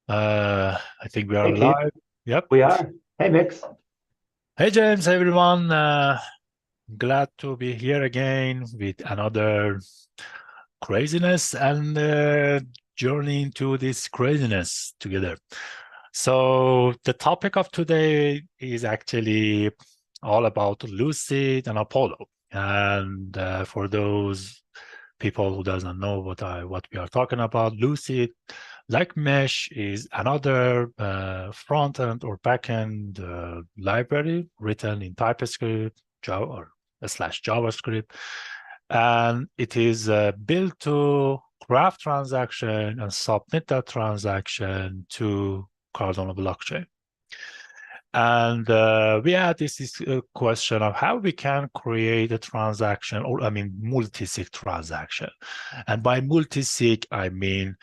I think we are Hey, Keith. live. Yep. We are. Hey, Mix. Hey, James, everyone. Glad to be here again with another craziness and journey into this craziness together. So, the topic of today is actually all about Lucid and Apollo. And for those people who doesn't know what we are talking about, Lucid, like Mesh, is another front-end or back-end library written in TypeScript, Java or slash JavaScript, and it is built to craft transaction and submit that transaction to Cardano blockchain. And we had this question of how we can create a transaction, or I mean, multi-sig transaction. And by multi-sig, I mean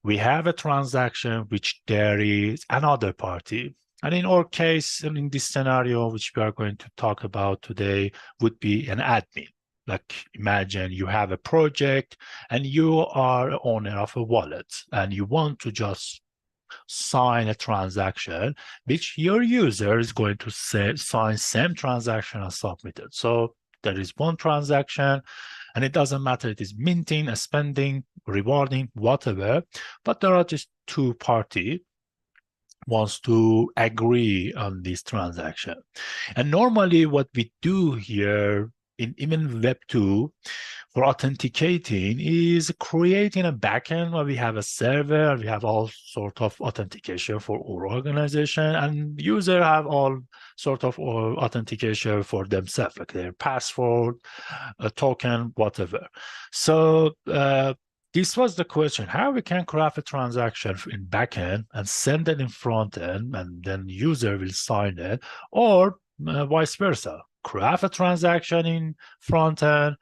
we have a transaction which there is another party. And in our case, and in this scenario, which we are going to talk about today, would be an admin. Like imagine you have a project and you are owner of a wallet and you want to just sign a transaction, which your user is going to sign same transaction and submit it. So there is one transaction, and it doesn't matter it is minting, spending, rewarding, whatever, but there are just two parties wants to agree on this transaction. And normally what we do here in even Web 2 for authenticating is creating a backend where we have a server, we have all sort of authentication for our organization, and user have all sort of authentication for themselves, like their password, a token, whatever. So this was the question, how we can craft a transaction in backend and send it in front end, and then user will sign it, or vice versa, craft a transaction in front end,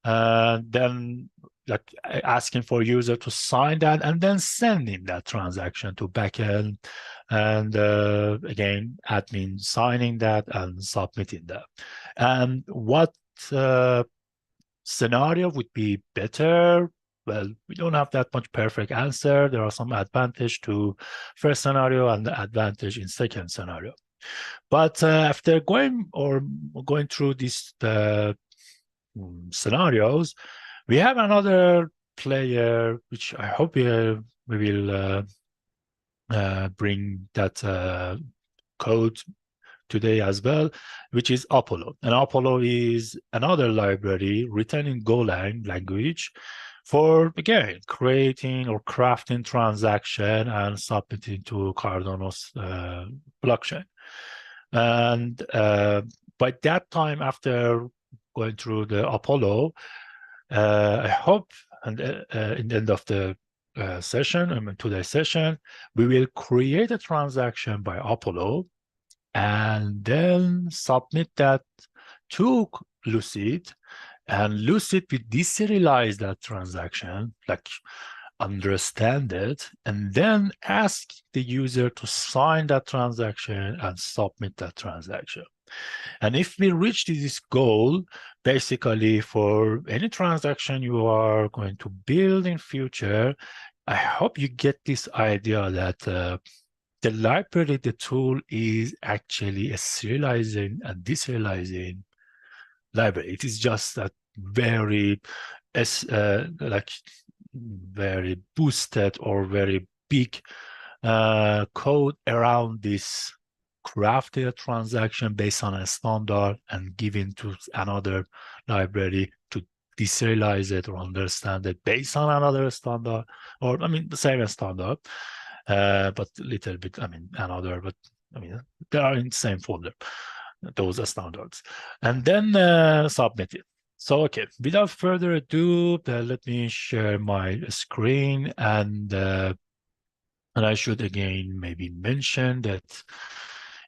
then like asking for user to sign that and then sending that transaction to backend, and again admin signing that and submitting that. And what scenario would be better? Well, we don't have that much perfect answer. There are some advantage to first scenario and advantage in second scenario. But after going through these scenarios, we have another player, which I hope we will bring that code today as well, which is Apollo. And Apollo is another library written in Golang language for, again, creating or crafting transaction and submitting to Cardano's blockchain. And by that time, after going through the Apollo, I hope, and in the end of the session, I mean today's session, we will create a transaction by Apollo and then submit that to Lucid, and Lucid will deserialize that transaction, like understand it, and then ask the user to sign that transaction and submit that transaction. And if we reach this goal, basically for any transaction you are going to build in future, I hope you get this idea that the library, the tool is actually a serializing and deserializing library. It is just a very, like very boosted or very big code around this crafted transaction based on a standard and given to another library to deserialize it or understand it based on another standard, or I mean the same standard, but a little bit, I mean another, but I mean they are in the same folder, those are standards, and then submit it. So, okay, without further ado, let me share my screen, and I should again maybe mention that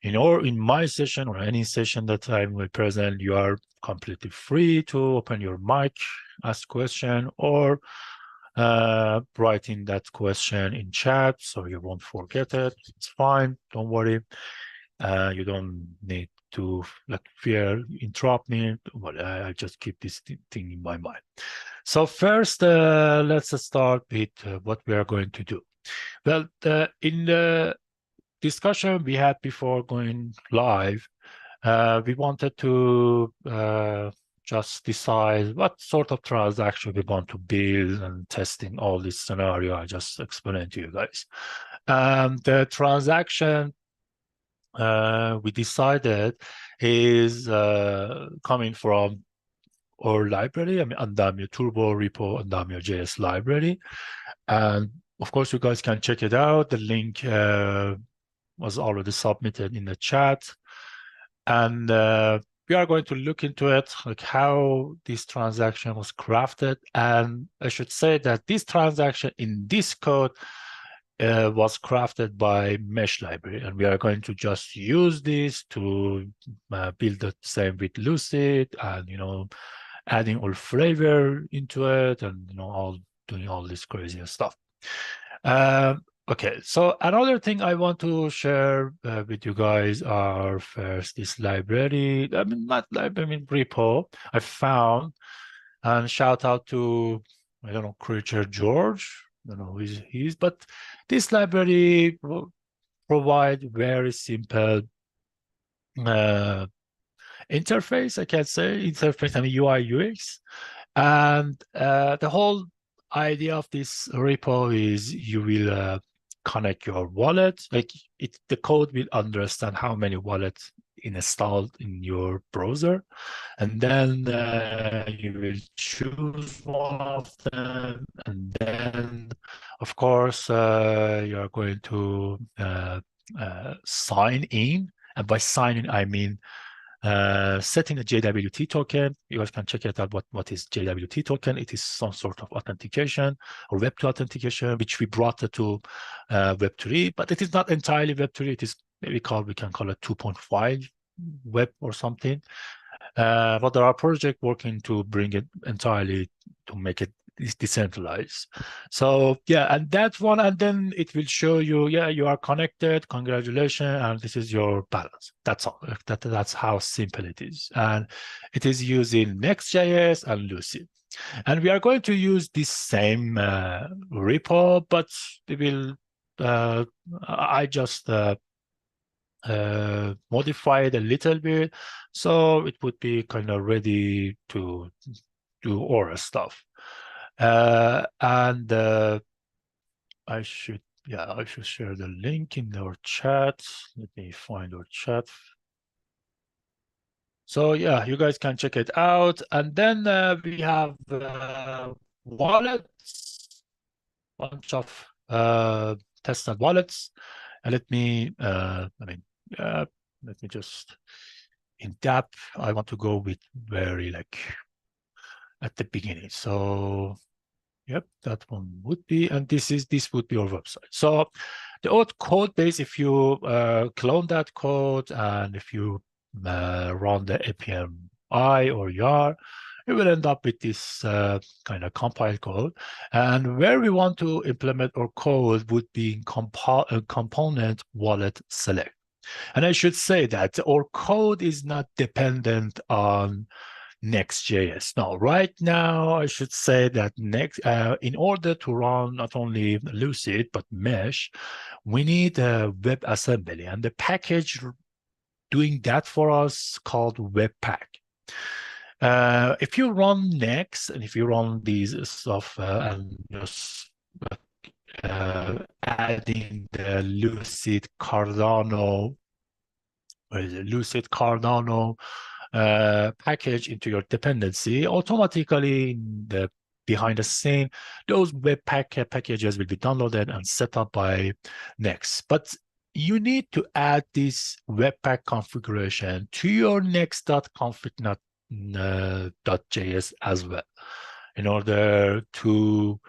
in my session or any session that I will present, you are completely free to open your mic, ask question, or writing that question in chat so you won't forget it. It's fine, don't worry. You don't need to like fear interrupt me. Well, I just keep this thing in my mind. So first, let's start with what we are going to do. Well, in the discussion we had before going live, we wanted to just decide what sort of transaction we want to build and testing all this scenario I just explained to you guys. The transaction we decided is coming from our library, I mean, Andamio Turbo Repo, Andamio JS library. And of course, you guys can check it out. The link was already submitted in the chat. And we are going to look into it, like how this transaction was crafted. And I should say that this transaction in this code was crafted by Mesh library, and we are going to just use this to build the same with Lucid, and adding all flavor into it, and all doing all this crazy stuff. Okay, so another thing I want to share with you guys are first this library. I mean, not library, I mean repo I found, and shout out to, I don't know, Creature George. I don't know who he is, but this library provide very simple interface, I can say, interface, I mean UI UX. And the whole idea of this repo is you will connect your wallet, like the code will understand how many wallets installed in your browser, and then you will choose one of them, and then of course you are going to sign in. And by signing I mean setting a JWT token. You guys can check it out. What is JWT token? It is some sort of authentication or Web2 authentication, which we brought it to Web3, but it is not entirely Web3. It is maybe we can call it 2.5 Web or something. But there are projects working to bring it entirely to make it decentralized. So yeah, and that's one, and then it will show you, yeah, you are connected, congratulations, and this is your balance. That's all. That's how simple it is. And it is using Next.js and Lucid. And we are going to use this same repo, but we will, I just modify it a little bit, so it would be kind of ready to do Aura stuff. And I should share the link in our chat. Let me find our chat. So yeah, you guys can check it out. And then we have wallets, bunch of tested wallets. And let me just in depth. I want to go with very like at the beginning. So yep, that one would be, and this would be our website. So the old code base, if you clone that code and if you run the APM-I or YAR, you will end up with this kind of compiled code. And where we want to implement our code would be in component wallet select. And I should say that our code is not dependent on Next.js. Now, right now, I should say that in order to run not only Lucid, but Mesh, we need a WebAssembly. And the package doing that for us called Webpack. If you run Next, and if you run these stuff and just adding the Lucid Cardano, Lucid Cardano package into your dependency, automatically behind the scene, those Webpack packages will be downloaded and set up by Next. But you need to add this Webpack configuration to your next.config.js as well in order to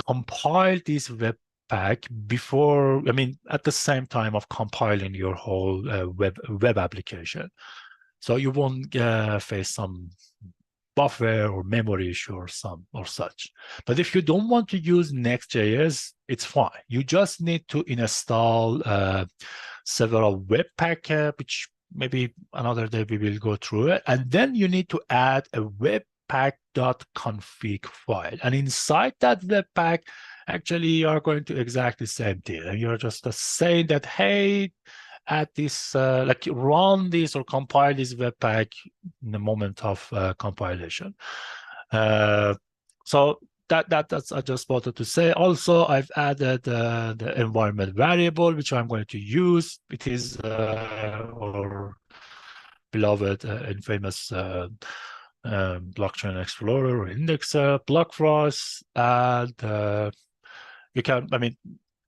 compile this Webpack before, I mean, at the same time of compiling your whole web application. So you won't face some buffer or memory issue or such. But if you don't want to use Next.js, it's fine. You just need to install several Webpack, which maybe another day we will go through it. And then you need to add a webpack.config file. And inside that Webpack, actually you are going to exactly the same thing. And you're just saying that, hey, at this, like run this or compile this Webpack in the moment of compilation. So that's I just wanted to say. Also, I've added the environment variable, which I'm going to use. It is our beloved and famous blockchain explorer or indexer, Blockfrost, and you can, I mean,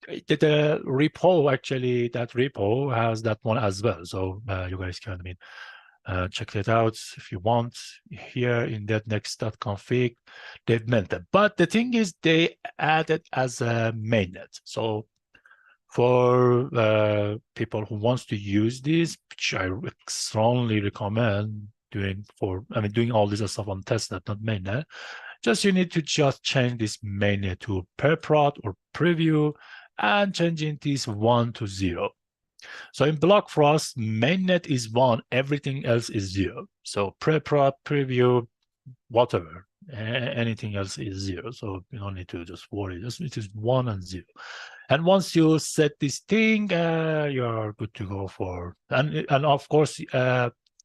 the repo actually, that repo has that one as well. So you guys can, check that out if you want. Here in that next.config, they've meant that. But the thing is, they added as a mainnet. So for people who wants to use this, which I strongly recommend doing all this stuff on testnet, not mainnet. Just you need to just change this mainnet to perprod or preview and changing this 1 to 0. So in Blockfrost, mainnet is 1, everything else is 0. So preprod, preview, whatever, anything else is 0. So you don't need to just worry. It is 1 and 0. And once you set this thing, you're good to go for. And of course,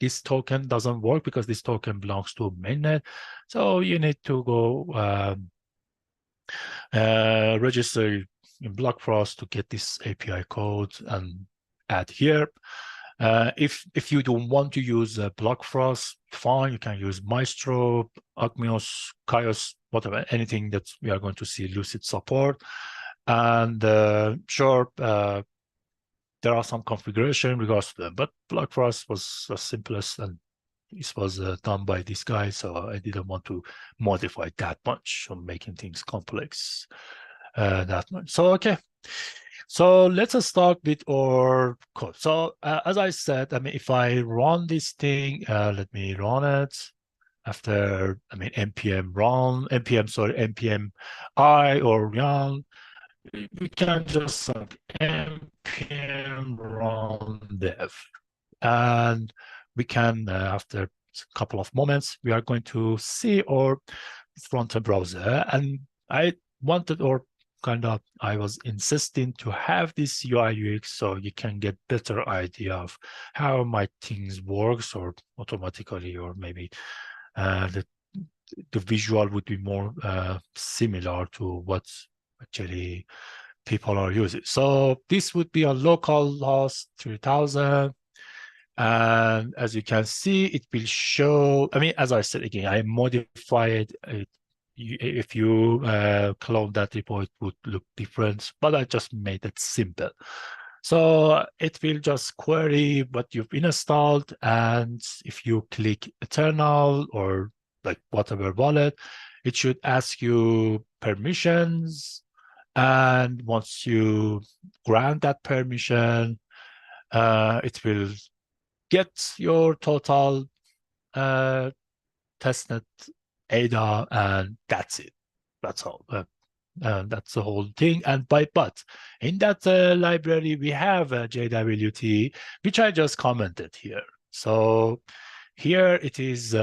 this token doesn't work because this token belongs to mainnet. So you need to go register in Blockfrost to get this API code and add here. If you don't want to use Blockfrost, fine, you can use Maestro, Acmeos, Kaios, whatever, anything that we are going to see Lucid support. And sure, there are some configuration in regards to them, but Blockfrost was the simplest and this was done by this guy, so I didn't want to modify that much on making things complex that much. So, okay. So let's start with our code. So as I said, if I run this thing, let me run it after, npm run, npm I or run, we can just npm run dev. And we can, after a couple of moments, we are going to see our front-end browser. And I wanted, or I was insisting to have this UI UX so you can get better idea of how my things works or automatically, or maybe the visual would be more similar to what actually people are using. So this would be a local host 3000. And as you can see, it will show, as I said, again, I modified it. If you clone that repo, it would look different, but I just made it simple. So it will just query what you've installed. And if you click eternal or like whatever wallet, it should ask you permissions. And once you grant that permission, it will get your total testnet ADA, and that's it. That's all. That's the whole thing. And but in that library, we have JWT, which I just commented here. So here it is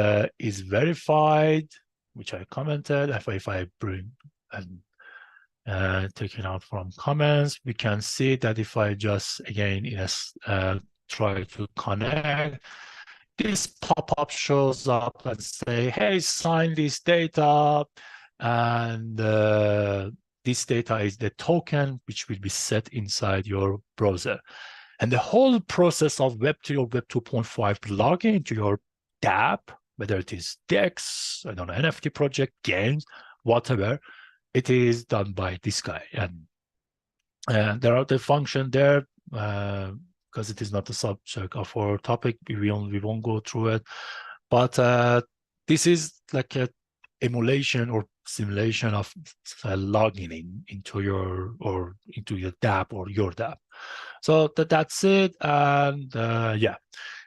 verified, which I commented. If I bring and taking out from comments, we can see that if I just again try to connect, this pop-up shows up and say, hey, sign this data. And this data is the token which will be set inside your browser. And the whole process of Web3 or Web 2.5 logging into your dApp, whether it is DEX, I don't know, NFT project, games, whatever, it is done by this guy. And there are the function there, because it is not the subject of our topic, we won't go through it. But this is like a emulation or simulation of logging into your dApp or your dApp. So that's it. And yeah,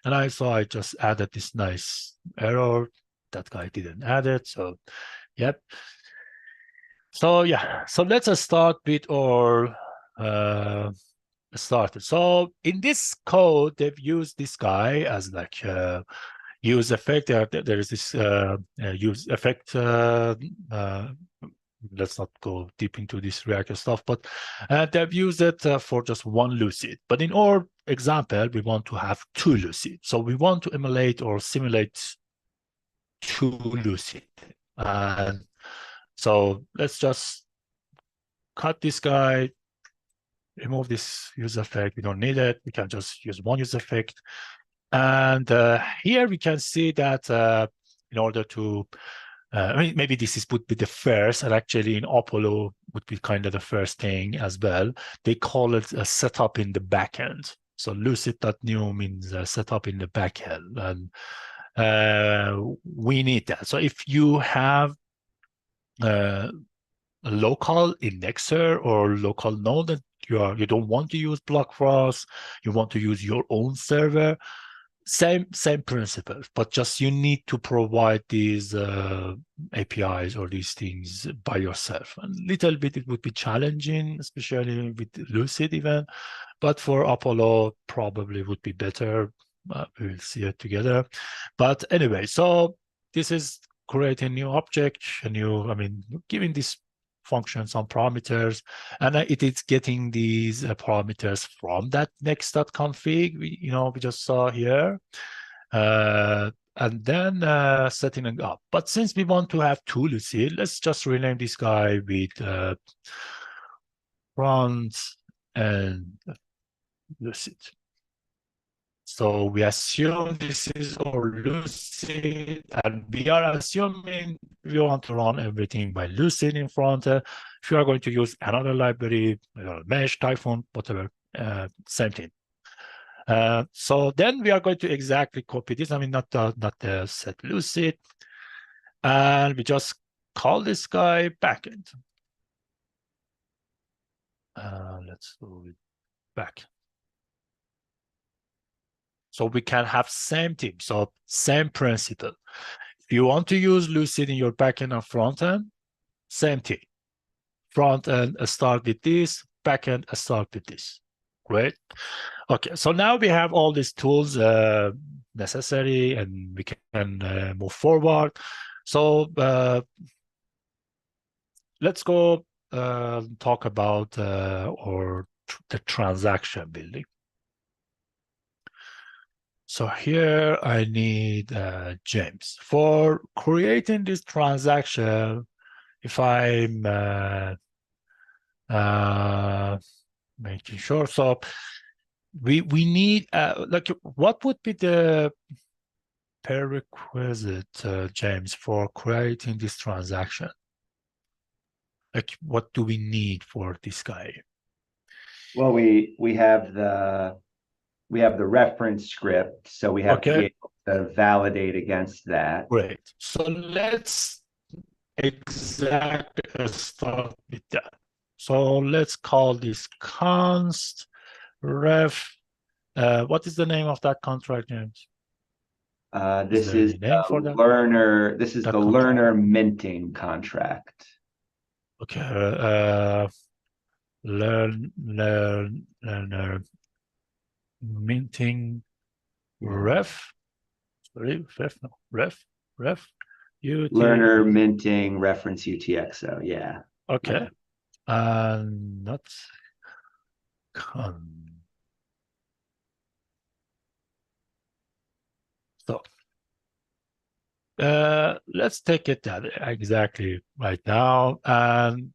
and I just added this nice error. That guy didn't add it. So yep. So yeah, so let's start with our started. So in this code, they've used this guy as like use effect. There is this use effect let's not go deep into this React stuff, but they've used it for just one Lucid. But in our example, we want to have two Lucid. So we want to emulate or simulate two Lucid. And so let's just cut this guy, remove this use effect. We don't need it. We can just use one use effect. And here we can see that in order to, I mean, maybe this would be the first, and actually in Apollo would be kind of the first thing as well. They call it a setup in the backend. So lucid.new means setup in the backend, and we need that. So if you have a local indexer or local node that you don't want to use Block Frost, you want to use your own server, same principles, but just you need to provide these APIs or these things by yourself. A little bit it would be challenging, especially with Lucid even, but for Apollo probably would be better. We'll see it together. But anyway, so this is create a new object, giving this function some parameters, and it is getting these parameters from that next.config we just saw here, and then setting it up. But since we want to have two Lucid, let's just rename this guy with front and Lucid. So we assume this is our Lucid, and we are assuming we want to run everything by Lucid in front. If you are going to use another library, Mesh, Typhoon, whatever, same thing. So then we are going to exactly copy this. I mean, not the set Lucid, and we just call this guy backend. Let's go with back. So we can have same thing. So same principle. If you want to use Lucid in your backend and frontend, same thing. Frontend start with this, backend start with this. Great. Okay, so now we have all these tools necessary, and we can move forward. So let's go talk about the transaction building. So here I need James. For creating this transaction, if I'm making sure, so we need, what would be the prerequisite, James, for creating this transaction? Like, what do we need for this guy? Well, we have the reference script, so we have to be able to validate against that. Great. So let's exactly start with that. So let's call this const ref. What is the name of that contract, James? This is the learner. This is the learner minting contract. Okay. Learner minting ref. Sorry, ref. Learner minting reference UTXO. Yeah. Okay. And not con. So let's take it that exactly right now, and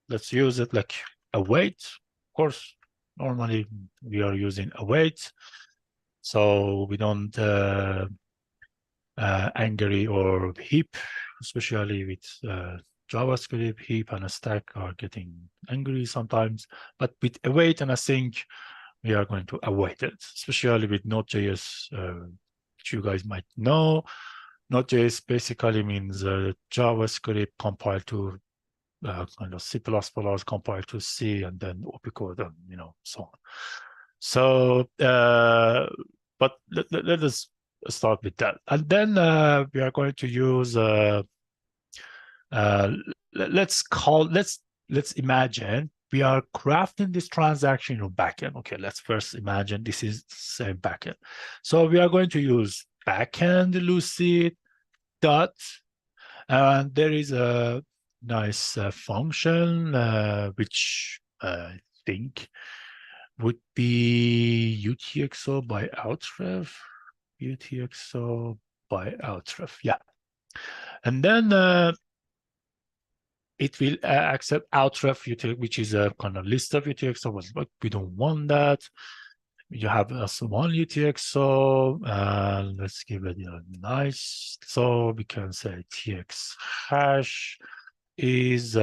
let's use it like await. Of course, normally we are using await, so we don't angry or heap, especially with JavaScript. Heap and a stack are getting angry sometimes, but with await and async, we are going to await it, especially with Node.js, which you guys might know. Node.js basically means JavaScript compiled to kind of C++ compiled to C, and then opcode, and so on. So, but let us start with that, and then we are going to use. Let's imagine we are crafting this transaction in backend. Okay, let's first imagine this is the same backend. So we are going to use backend Lucid dot, and there is a nice function, which I think would be UTXO by outref, UTXO by outref, yeah. And then it will accept outref UTXO, which is a kind of list of UTXO, but we don't want that. You have also one UTXO, and let's give it a nice, so we can say TX hash is,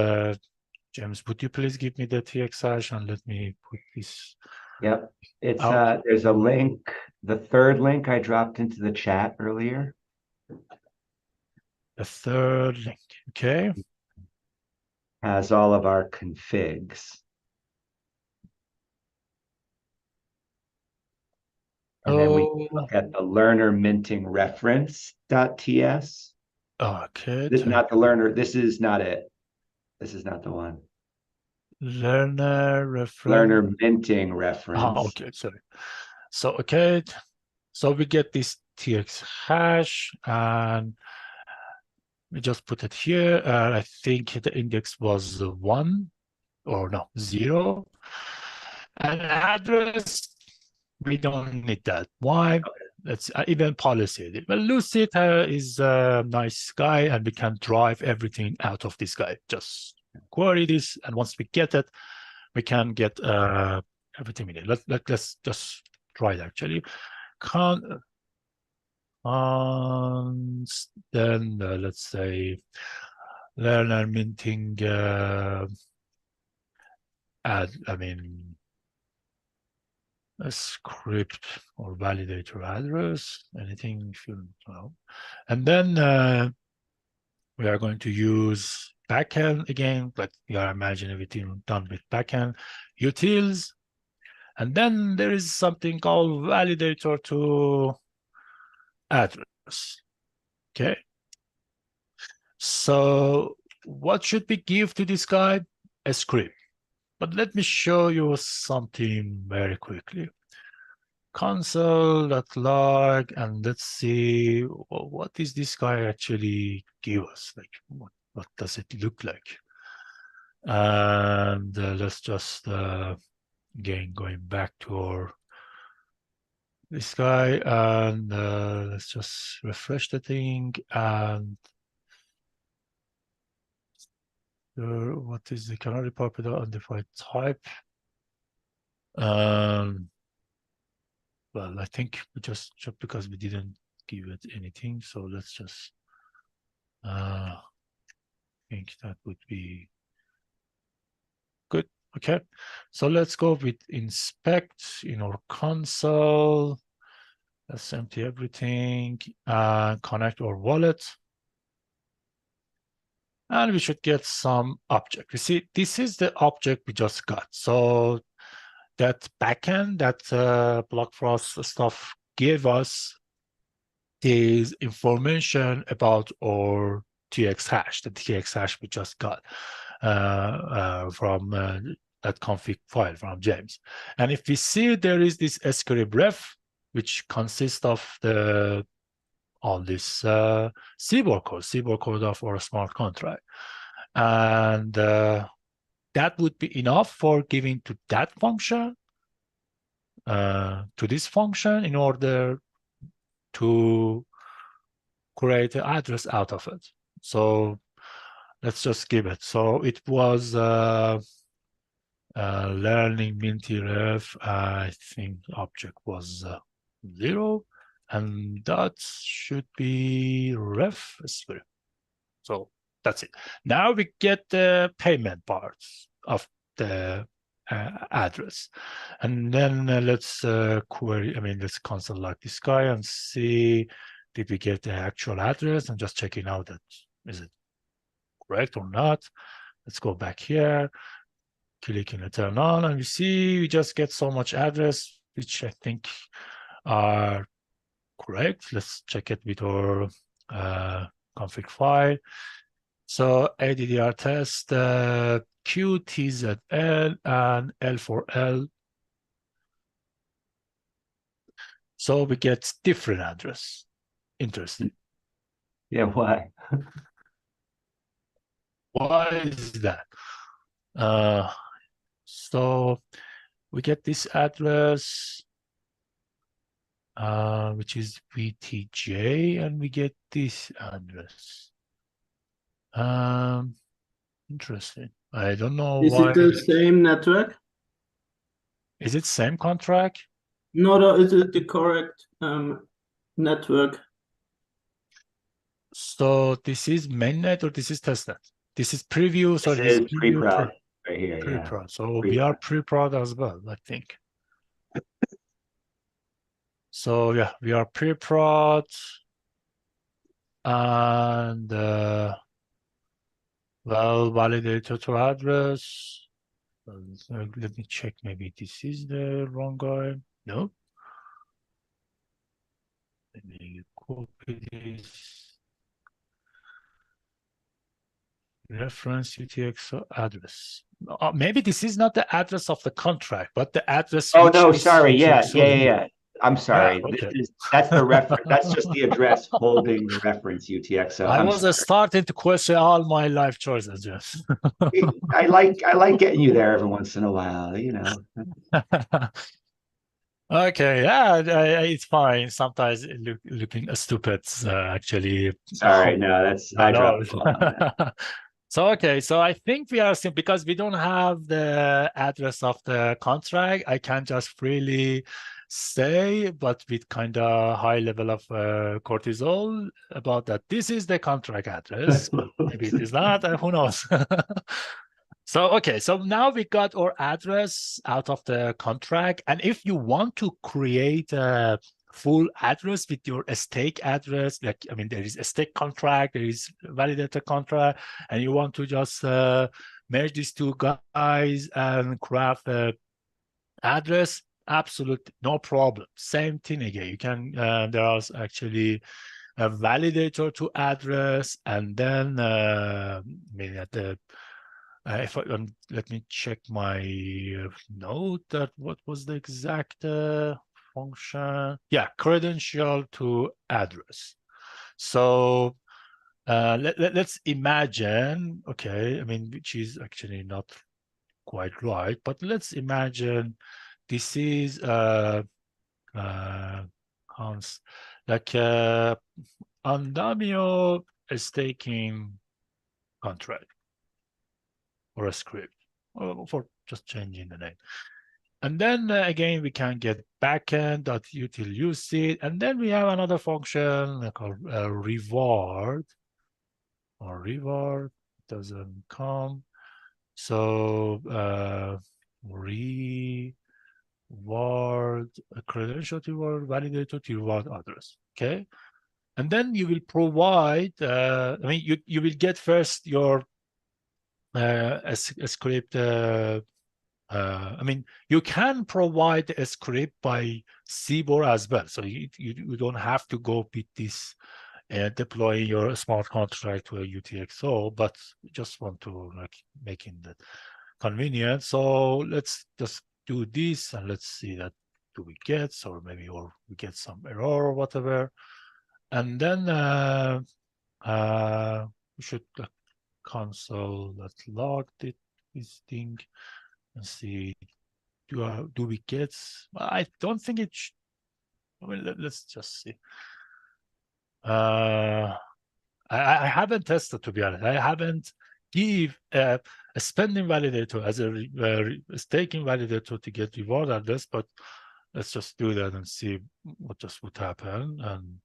James, would you please give me the TX hash and let me put this Yep. It's out? there's a link, the third link I dropped into the chat earlier. The third link, okay. Has all of our configs. And then we look at the learner minting reference.ts. Okay, This is not the learner. This is not it. This is not the one. Learner reference. Learner minting reference. Okay, sorry. So, okay, so we get this TX hash and we just put it here. I think the index was 1 or no, 0. And address, we don't need that. Why? That's even policy. Well, Lucid is a nice guy and we can drive everything out of this guy. Just query this, and once we get it, we can get everything we need. Let's just try it actually. Then let's say learner minting a script or validator address, anything if you know. And then we are going to use backend again, but you are imagining everything done with backend utils. And then there is something called validator to address. Okay. So what should we give to this guy? A script. But let me show you something very quickly. Console.log, and let's see what is this guy actually give us? Like what does it look like? And let's just again going back to our this guy, and let's just refresh the thing. And what is the canary popular undefined type? Well, I think we just because we didn't give it anything, so let's just think that would be good. Okay, so let's go with inspect in our console. Let's empty everything and connect our wallet. And we should get some object. You see, this is the object we just got. So that backend, that BlockFrost stuff gave us is information about our TX hash, the TX hash we just got from that config file from James. And if we see there is this script ref, which consists of the all this CBOR code of our smart contract. And that would be enough for giving to that function, to this function, in order to create an address out of it. So let's just give it. So it was learning minty ref. I think object was 0, and that should be ref script. So that's it. Now we get the payment parts of the address. And then let's query, let's console log this guy and see, did we get the actual address, and just checking out that, is it correct or not? Let's go back here, click in turn on, and we see we just get so much address, which I think are correct. Let's check it with our config file. So ADDR test, QTZL and L4L. So we get different address. Interesting. Yeah, why? Why is that? So we get this address, which is VTJ, and we get this address. Interesting. I don't know Is why. it the same network? Is it same contract? No, is it the correct network? So this is mainnet or this is testnet? This is preview. This Sorry, this is is preview pre-prod right here. Yeah, pre-prod. So we are pre-prod. pre-prod as well, I think. So yeah, we are pre-prod and well, validator to address. Let me check. Maybe this is the wrong guy. No. Let me copy this. Reference UTXO address. Maybe this is not the address of the contract, but the address Oh which no, this sorry. UTXO is. Yeah. I'm Yeah, sorry. okay. That's the reference. That's just the address holding the reference UTXO. I I'm was sorry. starting to question all my life choices, yes. I like getting you there every once in a while, you know. Okay, yeah, it's fine. Sometimes looking stupid, actually. Sorry, no, I dropped No. the ball on that. So, okay, so I think we are because we don't have the address of the contract, I can just freely say, but with kind of high level of cortisol about that. This is the contract address, but maybe it is not, who knows? So, okay, so now we got our address out of the contract. And if you want to create a full address with your stake address, like, I mean, there is a stake contract, there is validator contract, and you want to just merge these two guys and craft a address, absolute no problem. Same thing again. You can, there is actually a validator to address, and then, I mean, at the if I, let me check my note that what was the exact function? Yeah, credential to address. So let's imagine, okay, I mean, which is actually not quite right, but let's imagine this is uh, like Andamio staking contract or a script or for just changing the name. And then again, we can get backend.util use it. And then we have another function called reward or reward doesn't come. So reward a credential to reward validator to reward address. Okay. And then you will provide, I mean, you will get first your a script I mean, you can provide a script by CBOR as well. So you don't have to go with this deploying your smart contract to a UTXO, but you just want to like making that convenient. So let's just do this and let's see that do we get, or maybe or we get some error or whatever. And then we should console that log this thing and see do we get? I don't think it. I mean, let's just see. I haven't tested, to be honest. I haven't give a spending validator as a staking validator to get reward address, but let's just do that and see what just would happen. And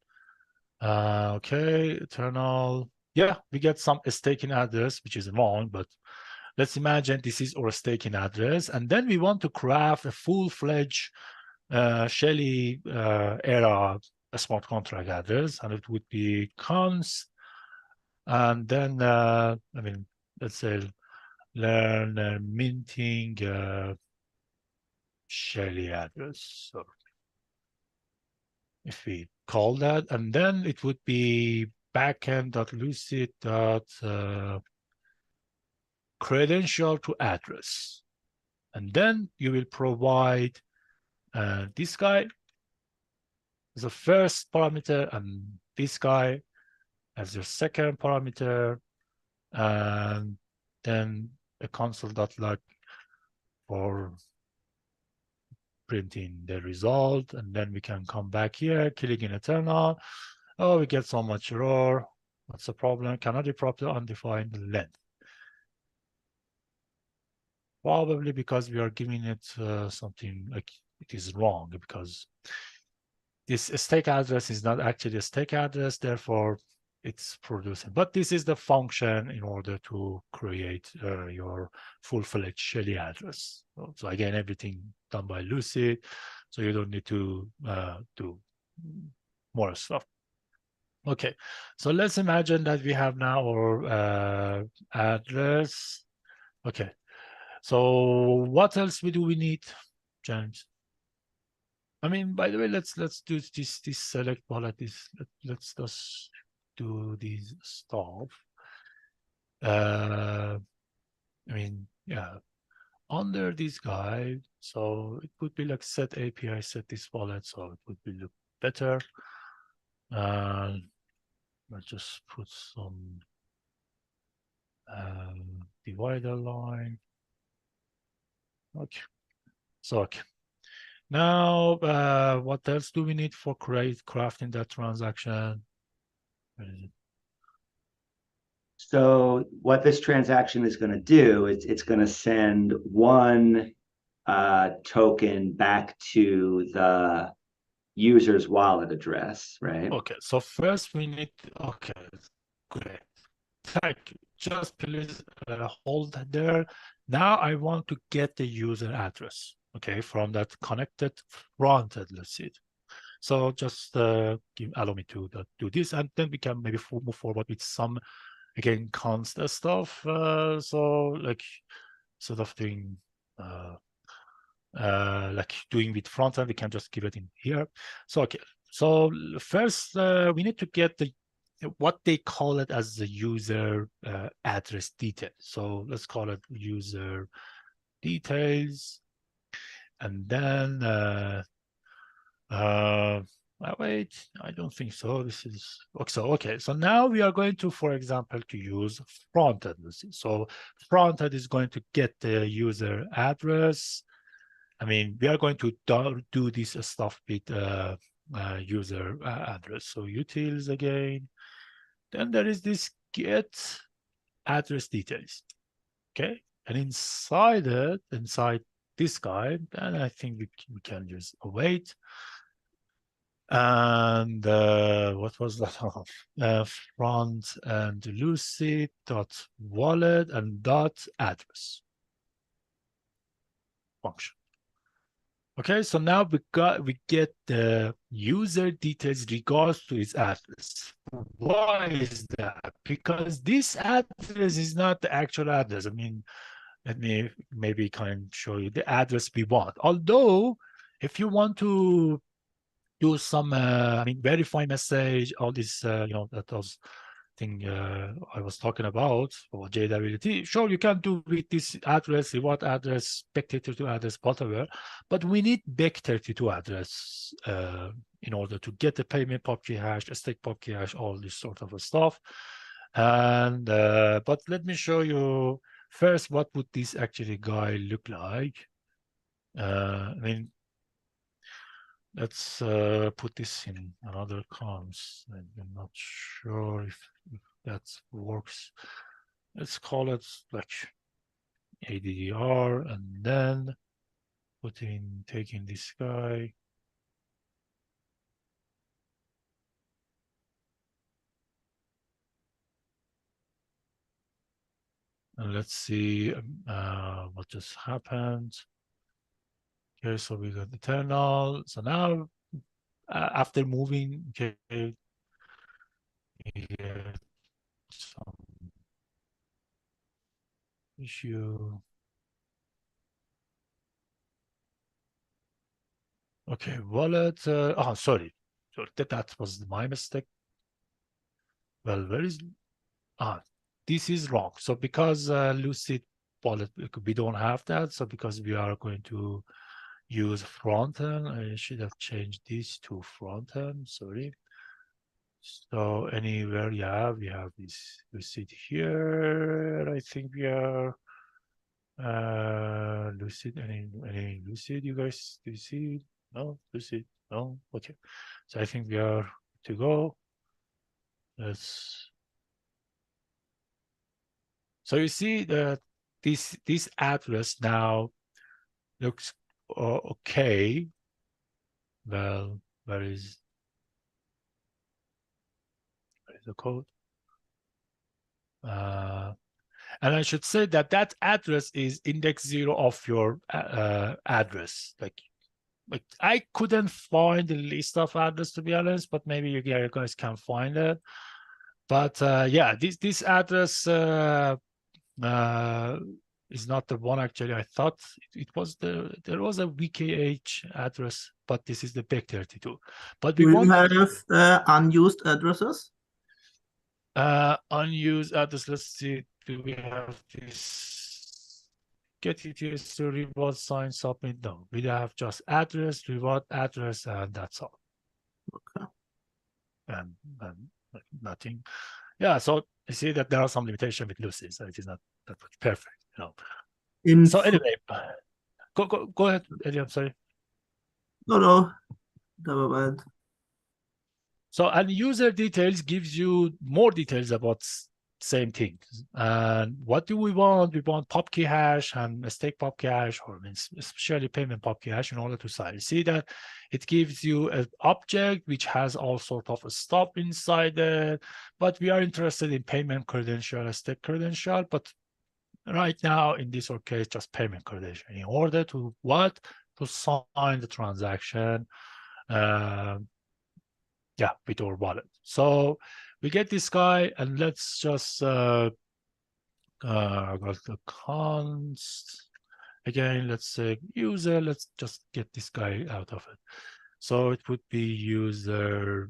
okay, eternal. Yeah, we get some staking address, which is wrong, but let's imagine this is our staking address, and then we want to craft a full-fledged Shelley era smart contract address, and it would be const, and then I mean, let's say learn minting Shelley address. So if we call that, and then it would be backend.lucid credential to address. And then you will provide this guy as a first parameter and this guy as your second parameter. and then a console.log for printing the result, and then we can come back here, click in eternal. Oh, we get so much error. What's the problem? Cannot be properly undefined length. Probably because we are giving it something like it is wrong, because this stake address is not actually a stake address, therefore it's producing. But this is the function in order to create your full-fledged Shelly address. So again, everything done by Lucid, so you don't need to do more stuff. Okay, so let's imagine that we have now our address. Okay, so what else do we need, James? I mean, by the way, let's do this select wallet. Let's just do this stuff. I mean, yeah, under this guy, so it would be like set API, set this wallet, so it would be look better. Let's just put some divider line. Okay, so okay. Now, what else do we need for crafting that transaction? So what this transaction is going to do is it's going to send one token back to the user's wallet address, right? Okay, so first we need, okay, great. Thank you. Just please hold there. Now I want to get the user address, okay, from that connected frontend, let's see. So just allow me to do this, and then we can maybe move forward with some, again, const stuff. So like sort of doing like doing with front end, we can just give it in here. So okay, so first we need to get the what they call it as the user address detail. So let's call it user details, and then wait, I don't think so. This is okay. So now we are going to, for example, to use frontend. So frontend is going to get the user address. I mean, we are going to do this stuff with user address. So utils again. Then there is this get address details. Okay, and inside it, inside this guy, then I think we can just await. And what was that? Front and Lucid dot wallet and dot address function. Okay, so now we get the user details regards to its address. Why is that? Because this address is not the actual address. I mean, let me maybe kind of show you the address we want. Although, if you want to do some, I mean, verify message, all this, that those thing I was talking about for JWT. Sure, you can do with this address, reward address, Bec32 address, whatever, but we need Bec32 address in order to get the payment PubKey hash, a stake PubKey hash, all this sort of stuff. And but let me show you first what would this actually guy look like. I mean, let's put this in another columns. I'm not sure if that works. Let's call it like ADDR, and then taking this guy. And let's see what just happened. Okay, so we got the terminal. So now, after moving, okay, we get some issue. Okay, wallet. Sorry. So that was my mistake. Well, where is this is wrong. So because Lucid wallet, we don't have that. So because we are going to use front end, I should have changed this to front end. Sorry. So anywhere, yeah, we have this lucid here. I think we are lucid. Any lucid? You guys, do you see? No, lucid. No, okay. So I think we are to go. Let's. So you see that this address now looks okay. Well, where is the code? And I should say that that address is index 0 of your address. Like I couldn't find the list of address, to be honest, but maybe you guys can find it. But yeah, this address is not the one actually. I thought it was there was a VKH address, but this is the BEC32. But we Do you want have unused addresses? unused address. Let's see. Do we have this? Get ETS to reward sign submit. No, we have just address, reward address, and that's all. Okay. And nothing. Yeah, so you see that there are some limitation with Lucy, so it is not that much perfect, you know. So anyway, go ahead, Eddie, I'm sorry. No, never mind. So and user details gives you more details about same thing. And what do we want? We want pub key hash and a stake pub key hash, or especially payment pub key hash in order to sign. You see that it gives you an object which has all sort of a stop inside it, but we are interested in payment credential, a stake credential, but right now in this case, just payment credential in order to what? To sign the transaction. Yeah, with our wallet. So we get this guy, and let's just go to const again. Let's say user. Let's just get this guy out of it. So it would be user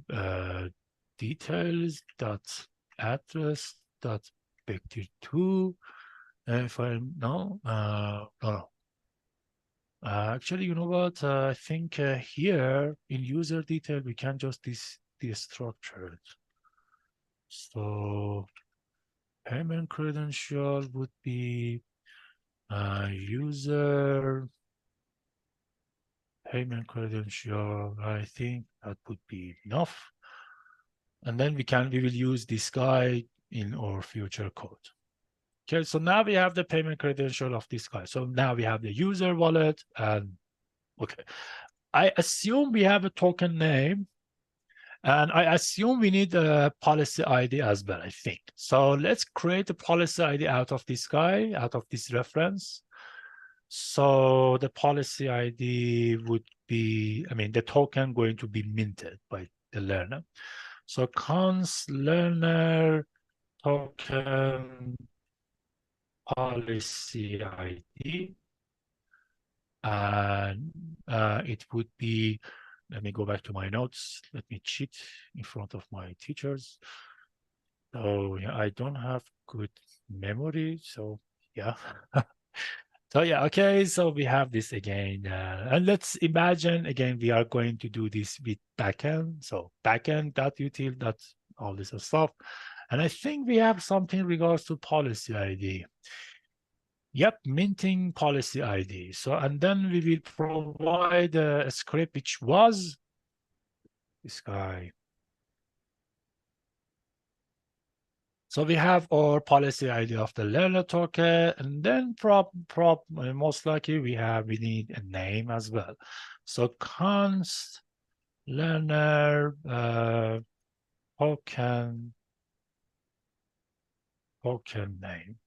details dot address dot vector2. If I no. Actually, you know what? I think here in user detail, we can just destructure it. So payment credential would be user payment credential. I think that would be enough. And then we will use this guy in our future code. Okay, so now we have the payment credential of this guy. So now we have the user wallet and okay. I assume we have a token name, and I assume we need a policy ID as well, I think. So let's create a policy ID out of this guy, out of this reference. So the policy ID would be, the token going to be minted by the learner. So const learner token policy ID. And it would be, let me go back to my notes. Let me cheat in front of my teachers. So yeah, I don't have good memory. So yeah. So yeah, okay. So we have this again. And let's imagine again, we are going to do this with backend. So backend.util, that's all this stuff. And I think we have something in regards to policy ID. Yep, minting policy ID. So, and then we will provide a script which was this guy. So we have our policy ID of the learner token, and then most likely we need a name as well. So const learner token name.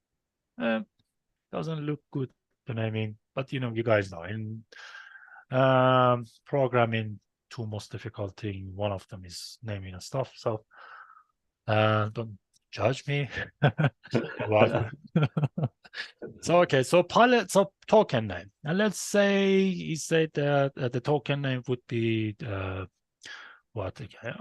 Doesn't look good, the naming, but you guys know in programming, two most difficult thing, one of them is naming and stuff. So don't judge me. So okay, so token name, and let's say you said that the token name would be what again?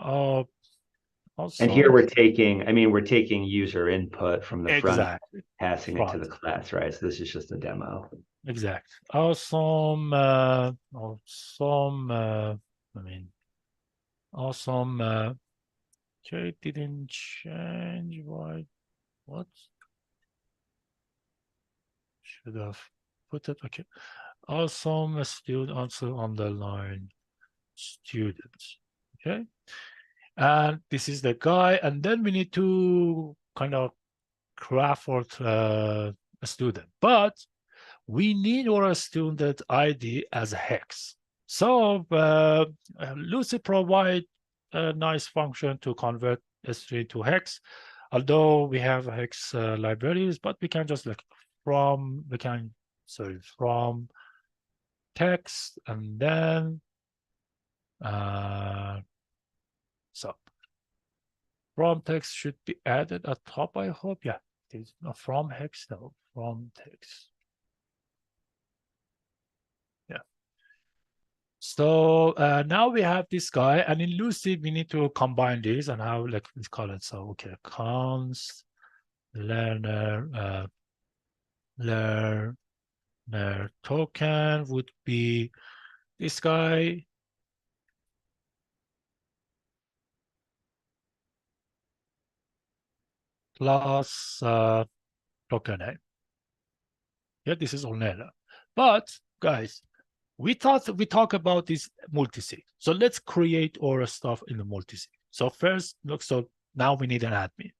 Also, and here we're taking user input from the front, passing it to the class, right? So this is just a demo. Exactly. Awesome. Awesome Okay, it didn't change. Why? What? Should have put it. Okay. Awesome. A student also underline students. Okay. And this is the guy. And then we need to kind of craft a student. But we need our student ID as a hex. So Lucy provide a nice function to convert a string to hex. Although we have hex libraries, but we can just like from text and then so from text should be added at top. I hope. Yeah, it is not from hex. No, from text. Yeah. So now we have this guy, and in Lucy we need to combine these and how like let's call it. So okay, const learner learner token would be this guy plus token name. Yeah, this is all learner. But guys, we talk about this multisig. So let's create our stuff in the multisig. So first, look, so now we need an admin.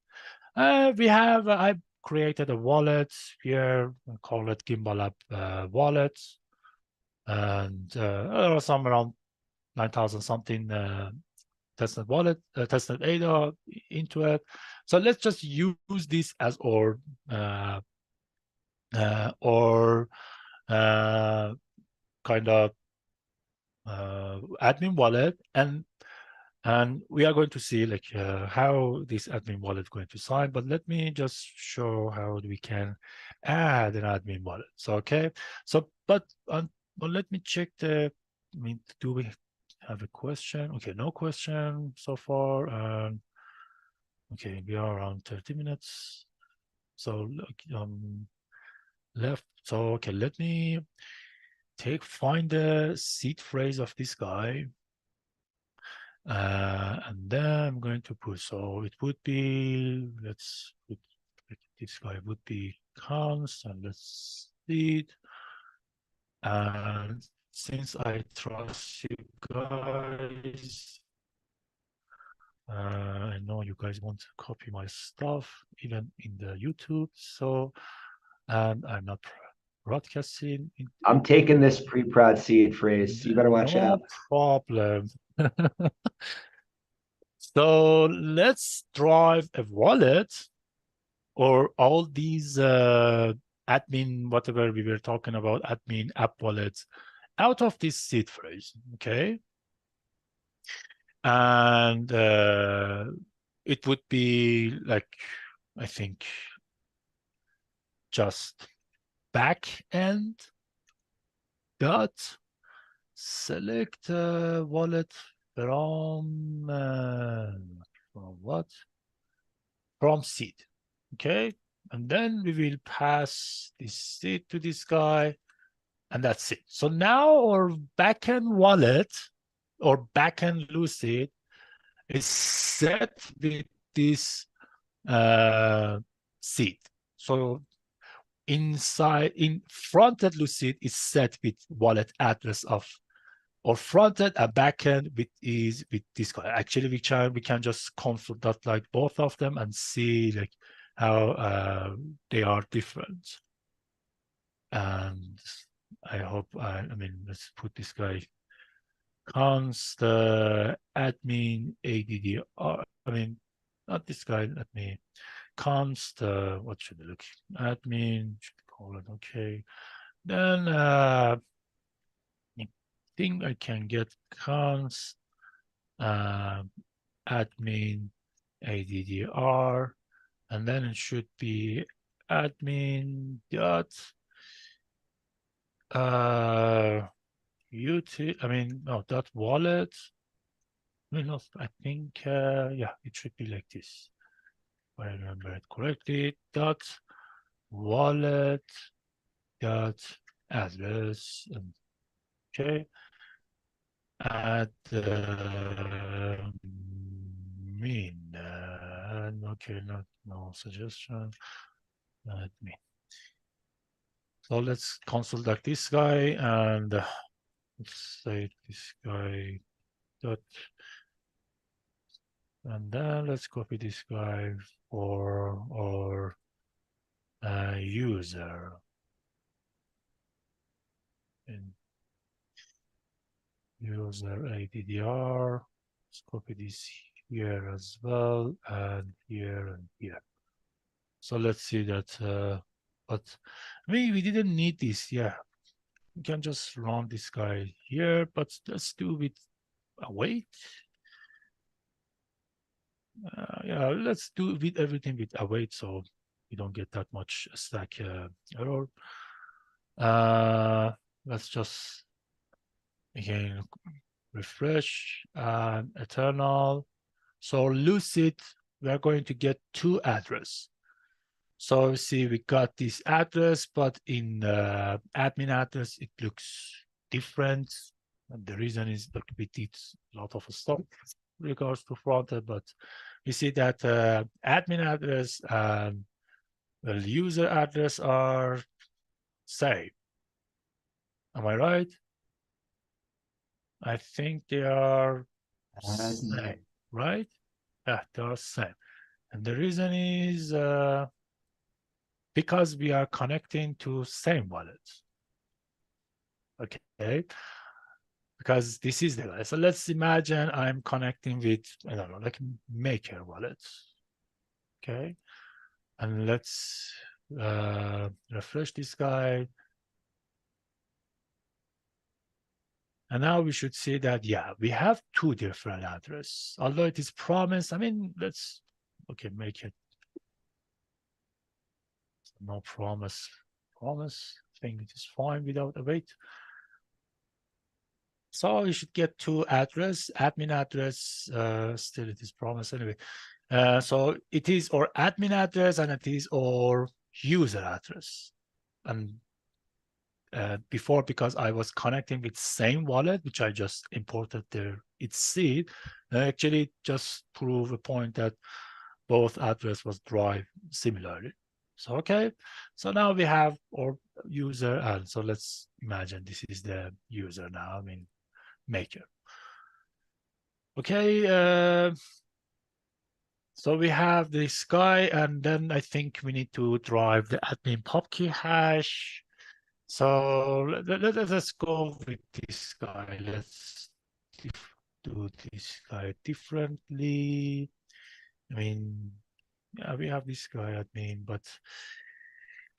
I created a wallet here, we call it Gimbal App wallet. And there are some around 9,000 something testnet wallet, testnet ADA into it. So let's just use this as our kind of admin wallet, and we are going to see like how this admin wallet is going to sign. But let me just show how we can add an admin wallet. So okay, so but let me check the. I mean, do we have a question? Okay, no question so far. Okay, we are around 30 minutes. So left. So okay, let me find the seed phrase of this guy. And then I'm going to put, so it would be, let's put, this guy would be const, and let's see it. And since I trust you guys, I know you guys want to copy my stuff, even in the YouTube. So, and I'm not broadcasting. I'm taking this pre-prod seed phrase. You better watch out. No problem. So let's drive a wallet or all these admin, whatever we were talking about, admin app wallets out of this seed phrase, okay? And it would be like, I think, just back end dot select wallet from what? From seed, okay? And then we will pass this seed to this guy, and that's it. So now our backend wallet or backend Lucid is set with this seed. So inside, in frontend Lucid is set with wallet address of, or frontend and backend with this guy. Actually, we can just console that like both of them and see like how they are different. And I hope I mean let's put this guy const admin addr. I mean not this guy. Let me const what should it look? Admin should call it okay. Then I think I can get const admin addr, and then it should be admin dot dot wallet. I think yeah, it should be like this. If I remember it correctly, dot wallet dot address. Okay, admin And okay, no suggestion. Admin. So let's console like this guy, and let's say this guy dot, and then let's copy this guy for our user. And user ADDR. Let's copy this here as well, and here and here. So let's see that. But we didn't need this. Yeah, we can just run this guy here, but let's do with await. Yeah, let's do with everything with await, so we don't get that much stack error. Let's just again refresh and eternal. So lucid, we are going to get two address. So see, we got this address, but in admin address, it looks different. And the reason is that we did a lot of stuff in regards to frontend, but we see that admin address and the user address are same. Am I right? I think they are same, right? Yeah, they are same. And the reason is because we are connecting to same wallet. Okay. Because this is the wallet. So let's imagine I'm connecting with, I don't know, like Maker wallet. Okay. And let's refresh this guy. And now we should see that, yeah, we have two different addresses. Although it is promised, I mean, let's, okay, make it no promise. Promise, I think it is fine without a wait. So you should get two address, admin address, still it is promised anyway. So it is our admin address and it is our user address. And before, because I was connecting with same wallet, which I just imported there, its seed, actually just prove a point that both address was derived similarly. So, okay, so now we have our user, and so let's imagine this is the user now, I mean, Maker. Okay, so we have this guy, and then I think we need to drive the admin pubkey hash. So let's go with this guy. Let's do this guy differently. I mean, yeah, we have this guy admin, but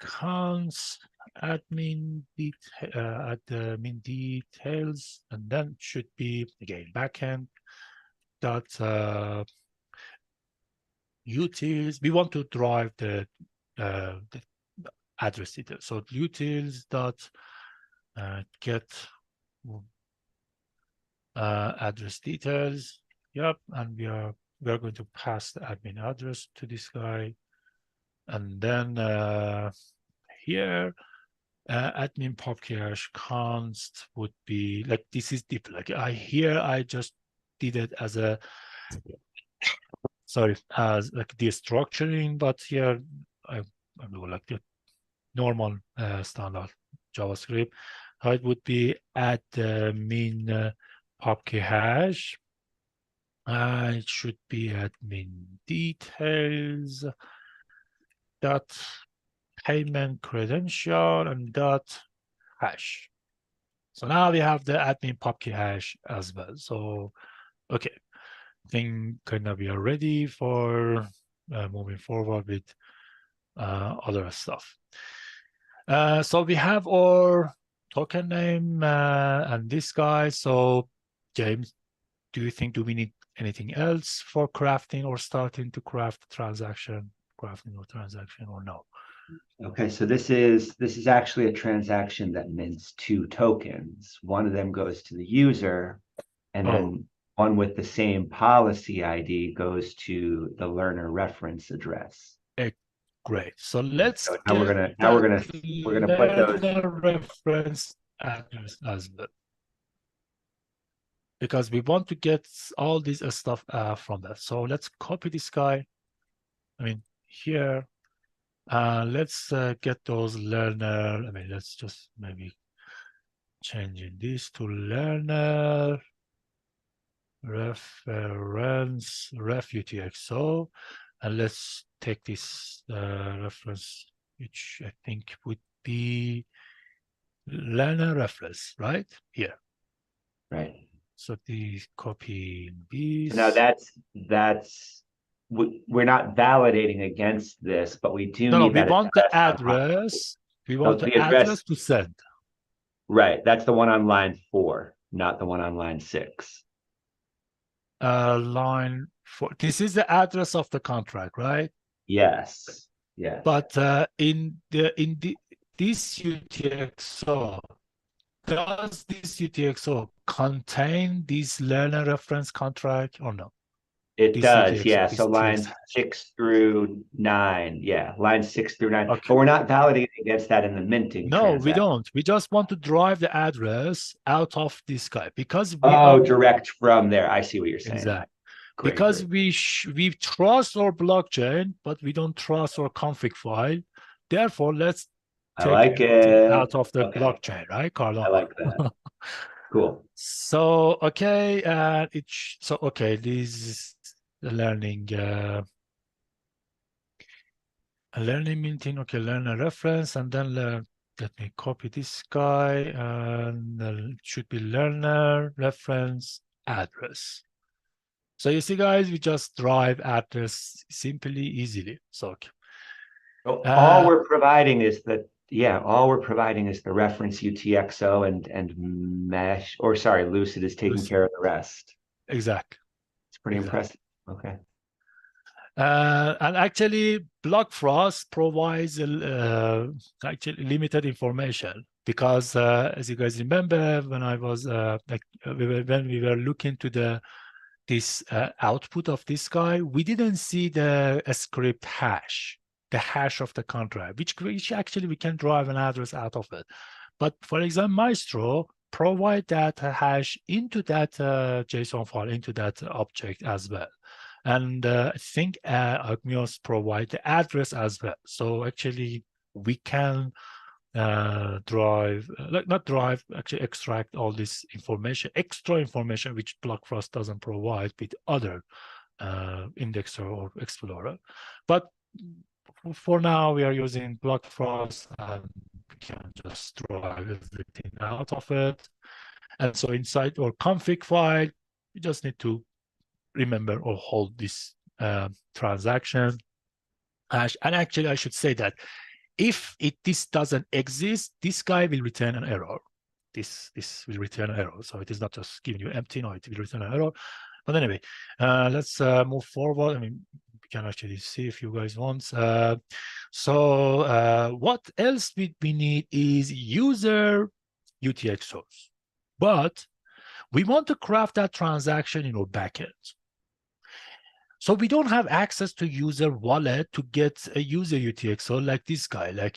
counts admin details, and then should be again backend dot utils. We want to drive the address details. So utils dot get address details. Yep, and we are going to pass the admin address to this guy, and then here admin popcache const would be like this is deep. Like I just did it as a as like the structuring, but here I do like the normal standard JavaScript. It would be admin pubkey hash. It should be admin details dot payment credential and dot hash. So now we have the admin pubkey hash as well. So okay, I think kind of we are ready for moving forward with other stuff. So we have our token name and this guy. So James, do you think, do we need anything else for crafting or starting to craft crafting or transaction, or no? Okay, so this is actually a transaction that mints two tokens. One of them goes to the user, and then one with the same policy ID goes to the learner reference address. Great. So let's so now we're gonna put those reference address as well, because we want to get all this stuff from that. So let's copy this guy I mean, here, let's get those learner. I mean, let's just maybe changing this to learner reference ref UTXO, and let's take this reference, which I think would be learner reference, right here. Right. So the copy these. Now we're not validating against this, but we do No, need we that want the address. address. We want the address address to send. Right. That's the one on line 4, not the one on line 6. Line 4. This is the address of the contract, right? Yes. Yes. But in this UTXO, does this UTXO contain this learner reference contract or no? It This does, UTXO, yeah. this So lines TX. 6 through 9, yeah, lines 6 through 9. Okay. But we're not validating against that in the minting No, we transaction. don't. We just want to drive the address out of this guy because we are direct from there. I see what you're saying. Exactly. Great, Because great. we trust our blockchain, but we don't trust our config file. Therefore, let's take it out of the blockchain, right, Carlo? I like that. Cool. So okay, okay. This is the learning minting. Okay, learn a reference, and then let me copy this guy, and it should be learner reference address. So you see, guys, we just drive address simply, easily. So okay. All we're providing is all we're providing is the reference UTXO and mesh, or sorry, Lucid is taking care of the rest. Exactly. It's pretty impressive. Okay. And actually, Block Frost provides actually limited information because, as you guys remember, when I was when we were looking to this output of this guy, we didn't see the script hash, the hash of the contract, which actually we can drive an address out of it. But for example, Maestro provide that hash into that JSON file, into that object as well. And I think Agmios provide the address as well. So actually, we can actually extract all this information, extra information, which Blockfrost doesn't provide with other indexer or explorer. But for now, we are using Blockfrost, and we can just drive everything out of it. And so inside our config file, you just need to remember or hold this transaction hash. And actually, I should say that if this doesn't exist, this guy will return an error. This will return an error. So it is not just giving you empty, no, it will return an error. But anyway, let's move forward. I mean, we can actually see if you guys want. So what else we need is user UTXOs. But we want to craft that transaction in our backend. So we don't have access to user wallet to get a user UTXO like this guy, like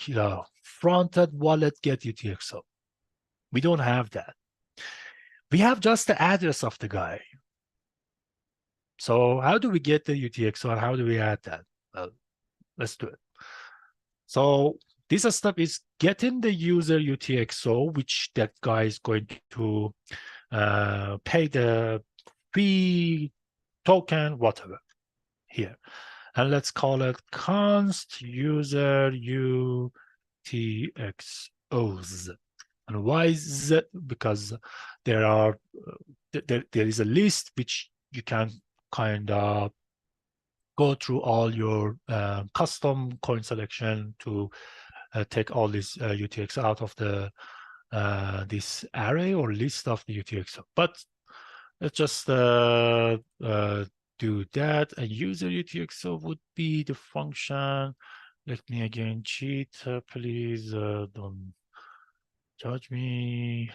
front-end wallet get UTXO. We don't have that. We have just the address of the guy. So how do we get the UTXO and how do we add that? Well, let's do it. So this step is getting the user UTXO, which that guy is going to pay the fee, token, whatever. Here, and let's call it const user UTXOs. And why is that? Because there are there is a list which you can kind of go through all your custom coin selection to take all this UTXO out of the this array or list of the UTXO. But let's just do that. A user UTXO would be the function. Let me again cheat. Please don't judge me.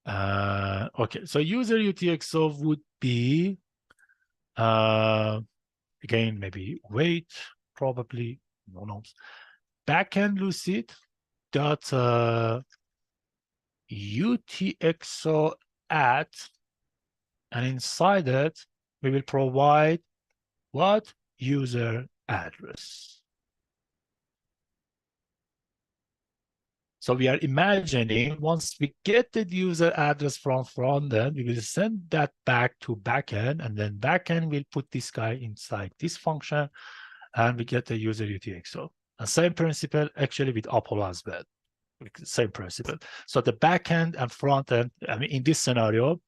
Okay, so user UTXO would be again maybe wait, probably no knows. Backend Lucid dot UTXO at, and inside it we will provide what? user address. So we are imagining once we get the user address from front end, we will send that back to backend, and then backend will put this guy inside this function, and we get the user UTXO. And same principle actually with Apollo as well. Same principle. So the backend and front end, I mean, in this scenario,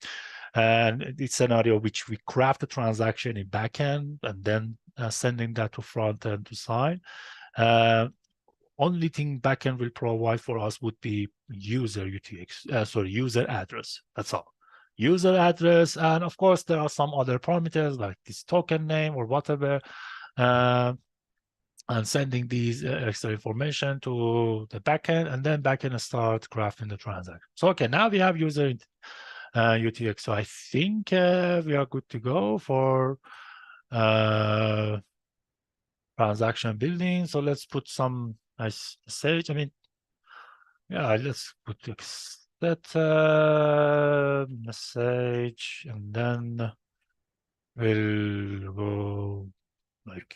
and this scenario which we craft the transaction in backend and then sending that to front end to sign. Only thing backend will provide for us would be user user address. That's all. User address, and of course there are some other parameters like this token name or whatever, and sending these extra information to the backend, and then backend start crafting the transaction. So okay, now we have user UTX. So I think we are good to go for transaction building. So let's put some nice message. I mean, yeah, let's put that message, and then we'll go like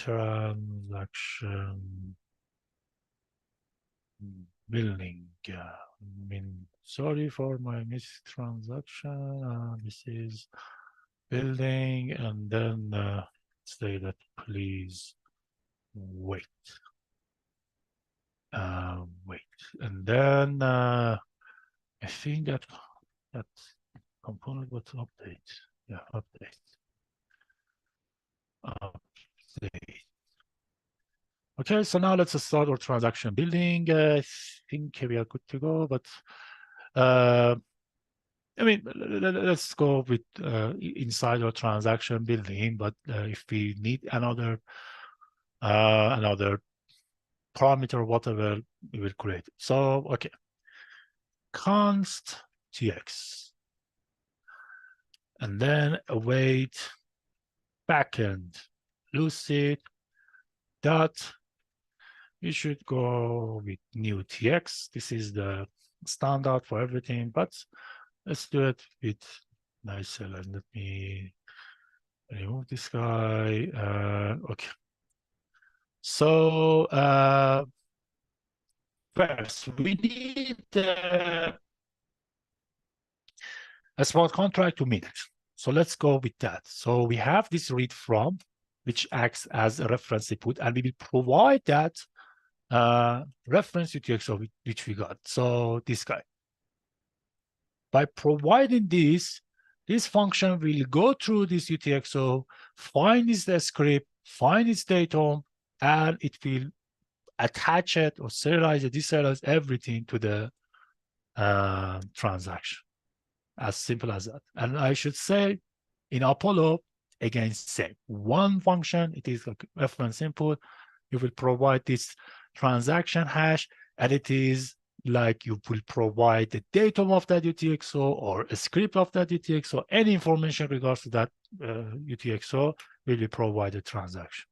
transaction building. I mean, sorry for my missed transaction. This is building, and then say that please wait. Wait, and then I think that component was update. Yeah, update. Update. Okay, so now let's start our transaction building. I think we are good to go, but I mean, let's go with inside our transaction building. But if we need another parameter, whatever, we will create it. So okay, const tx, and then await backend lucid dot. We should go with new tx. This is the standard for everything, but let's do it with nice. And let me remove this guy. Okay. So first we need a smart contract to mint. So let's go with that. So we have this read from, which acts as a reference input, and we will provide that reference UTXO which we got. So this guy. By providing this function will go through this UTXO, find its script, find its datum, and it will attach it or serialize it, deserialize everything to the transaction. As simple as that. And I should say, in Apollo, again, same. One function, it is like reference input. You will provide this transaction hash, and it is like you will provide the datum of that UTXO or a script of that UTXO. Any information regards to that UTXO will be provided transaction.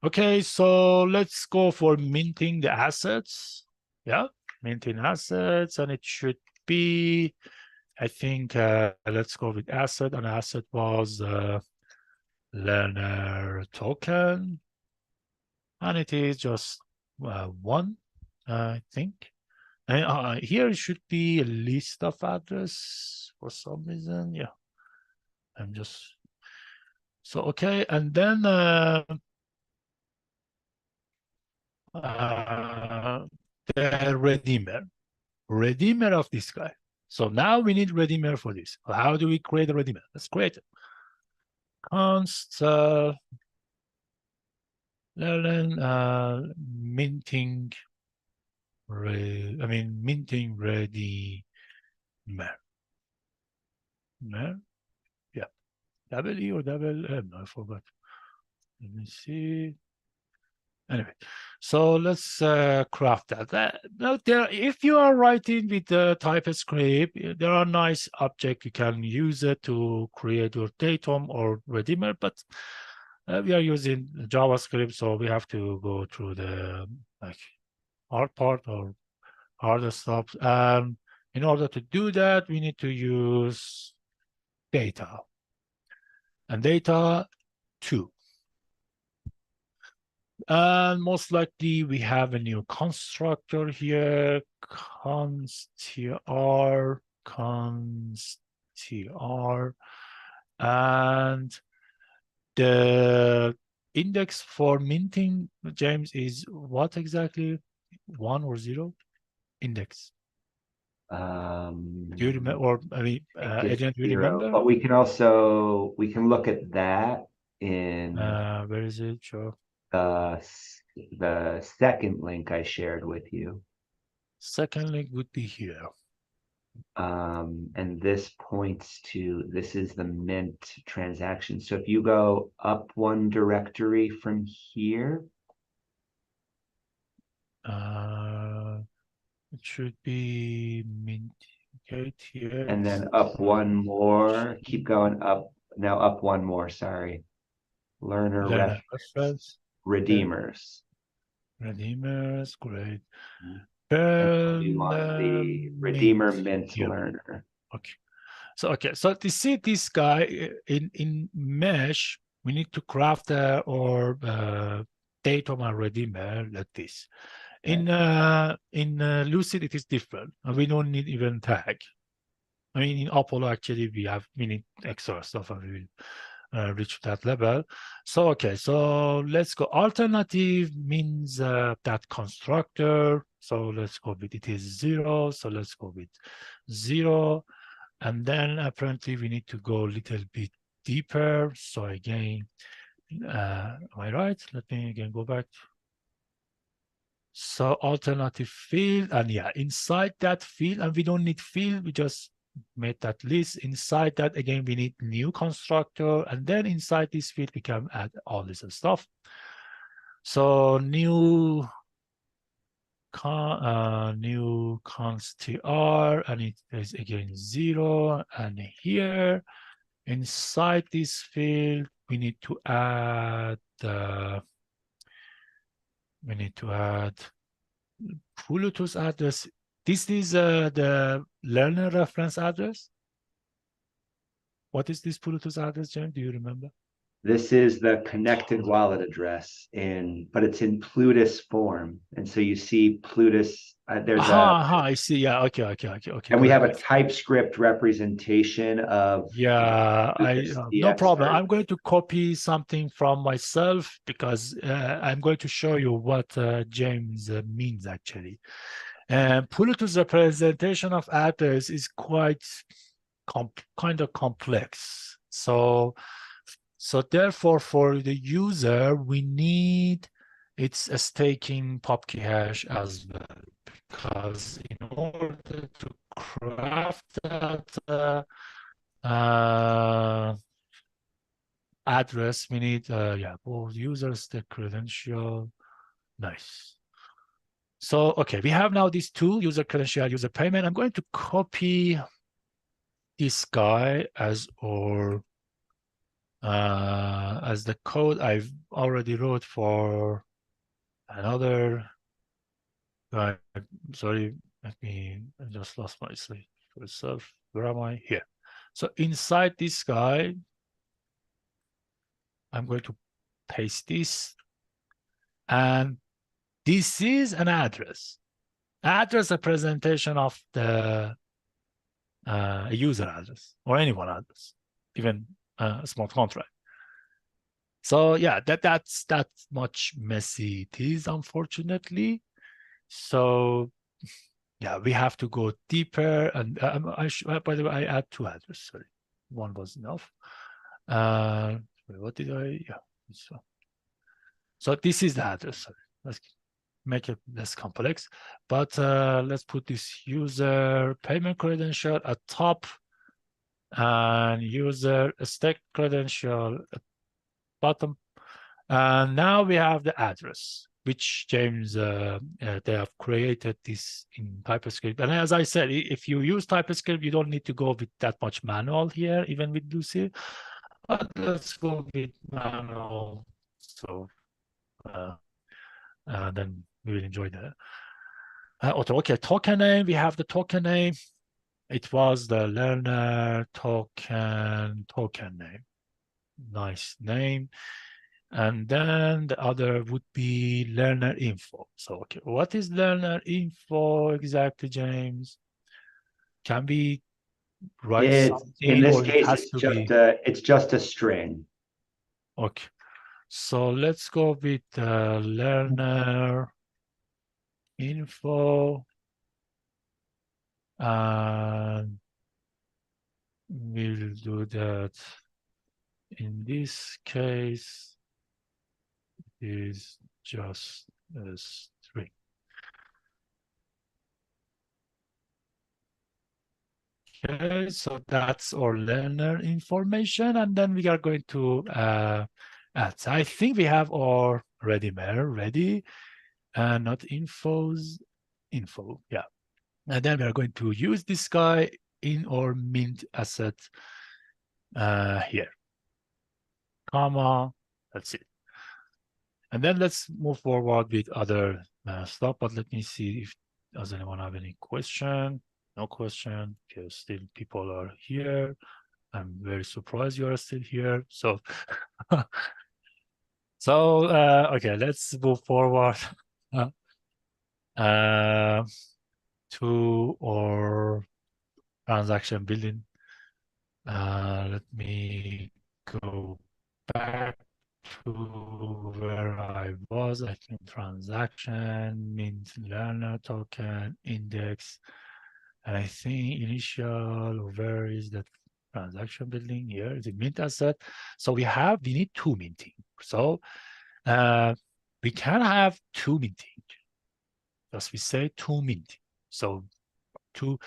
Okay, so let's go for minting the assets. Yeah, minting assets, and it should be, I think, let's go with asset, and asset was learner token, and it is just one, I think. And here it should be a list of address for some reason. Yeah, I'm just so okay, and then the redeemer of this guy. So now we need redeemer for this. How do we create a redeemer? Let's create it. Const minting minting redeemer. Yeah, double E or double M, I forgot. Let me see. Anyway, so let's craft that. Now, if you are writing with the TypeScript, there are nice objects you can use it to create your datum or redeemer, but we are using JavaScript, so we have to go through the hard part or harder stuff. In order to do that, we need to use data. And data 2. And most likely we have a new constructor here, constr, and the index for minting, James, is what exactly? 1 or 0? Index. Do you remember? Or I mean, Adrian, do you 0, remember? but we can look at that in Where is it? Sure. the second link I shared with you. Second link would be here. And this points to, this is the mint transaction. So if you go up one directory from here, It should be mint gate here. and then up one more, keep going up, now up one more, sorry. Learner Learner reference, reference. redeemers. Redeemers, great. And you want the redeemer mint here. learner. Okay. So to see this guy in mesh, we need to craft or date of a redeemer like this. In Lucid, it is different. We don't need even tag. I mean, in Apollo, actually, we need extra stuff, and we will reach that level. So, okay, so let's go. Alternative means that constructor. So let's go with it is 0. So let's go with 0. And then apparently we need to go a little bit deeper. So again, am I right? Let me again go back. So alternative field, and yeah, inside that field, and we don't need field, we just made that list. Inside that, again, we need new constructor, and then inside this field, we can add all this stuff. So new const tr, and it is again 0, and here inside this field, we need to add Plutus address. This is the learner reference address. What is this Plutus address, James? Do you remember? This is the connected wallet address but it's in Plutus form. And so you see Plutus, there's I see. Yeah, okay. And we have a TypeScript representation of no problem. I'm going to copy something from myself because I'm going to show you what James means actually. And Plutus representation of address is quite kind of complex. So therefore, for the user, we need its staking pubkey hash as well, because in order to craft that address, we need both users, the credential. Nice. So okay, we have now these two, user credential, user payment. I'm going to copy this guy as the code I've already wrote for another guy. Sorry, I just lost my slide for itself. Where am I? Here. So inside this guy, I'm going to paste this, and this is an address. Address representation of the user address or anyone address, even a smart contract. So yeah, that's much messy it is, unfortunately. So yeah, we have to go deeper. And by the way, I add two addresses. Sorry, one was enough. What did I? Yeah, this one. So this is the address. Sorry. Let's make it less complex. But let's put this user payment credential at top and user stake credential at bottom. And now we have the address, which James, they have created this in TypeScript. And as I said, if you use TypeScript, you don't need to go with that much manual here, even with Lucy. But let's go with manual. So then we will enjoy the auto. Okay, token name. We have the token name. It was the learner token name. Nice name. And then the other would be learner info. So, okay, what is learner info exactly, James? Can we write In something this or it case, has to be? it's just a string. Okay. So let's go with learner info, and we'll do that. In this case, is just a string. Okay, so that's our learner information, and then we are going to add. So I think we have our ready, not info, yeah. And then we are going to use this guy in our mint asset here, comma, that's it. And then let's move forward with other stuff, but let me see if does anyone have any question? No question, because still people are here. I'm very surprised you are still here. So, okay, let's move forward uh, to our transaction building. Let me go back to where I was. I think transaction means learner token index. And I think initial, where is that transaction building here? Is it mint asset? So we need two minting. So we can have two minting. As we say, two minting. So two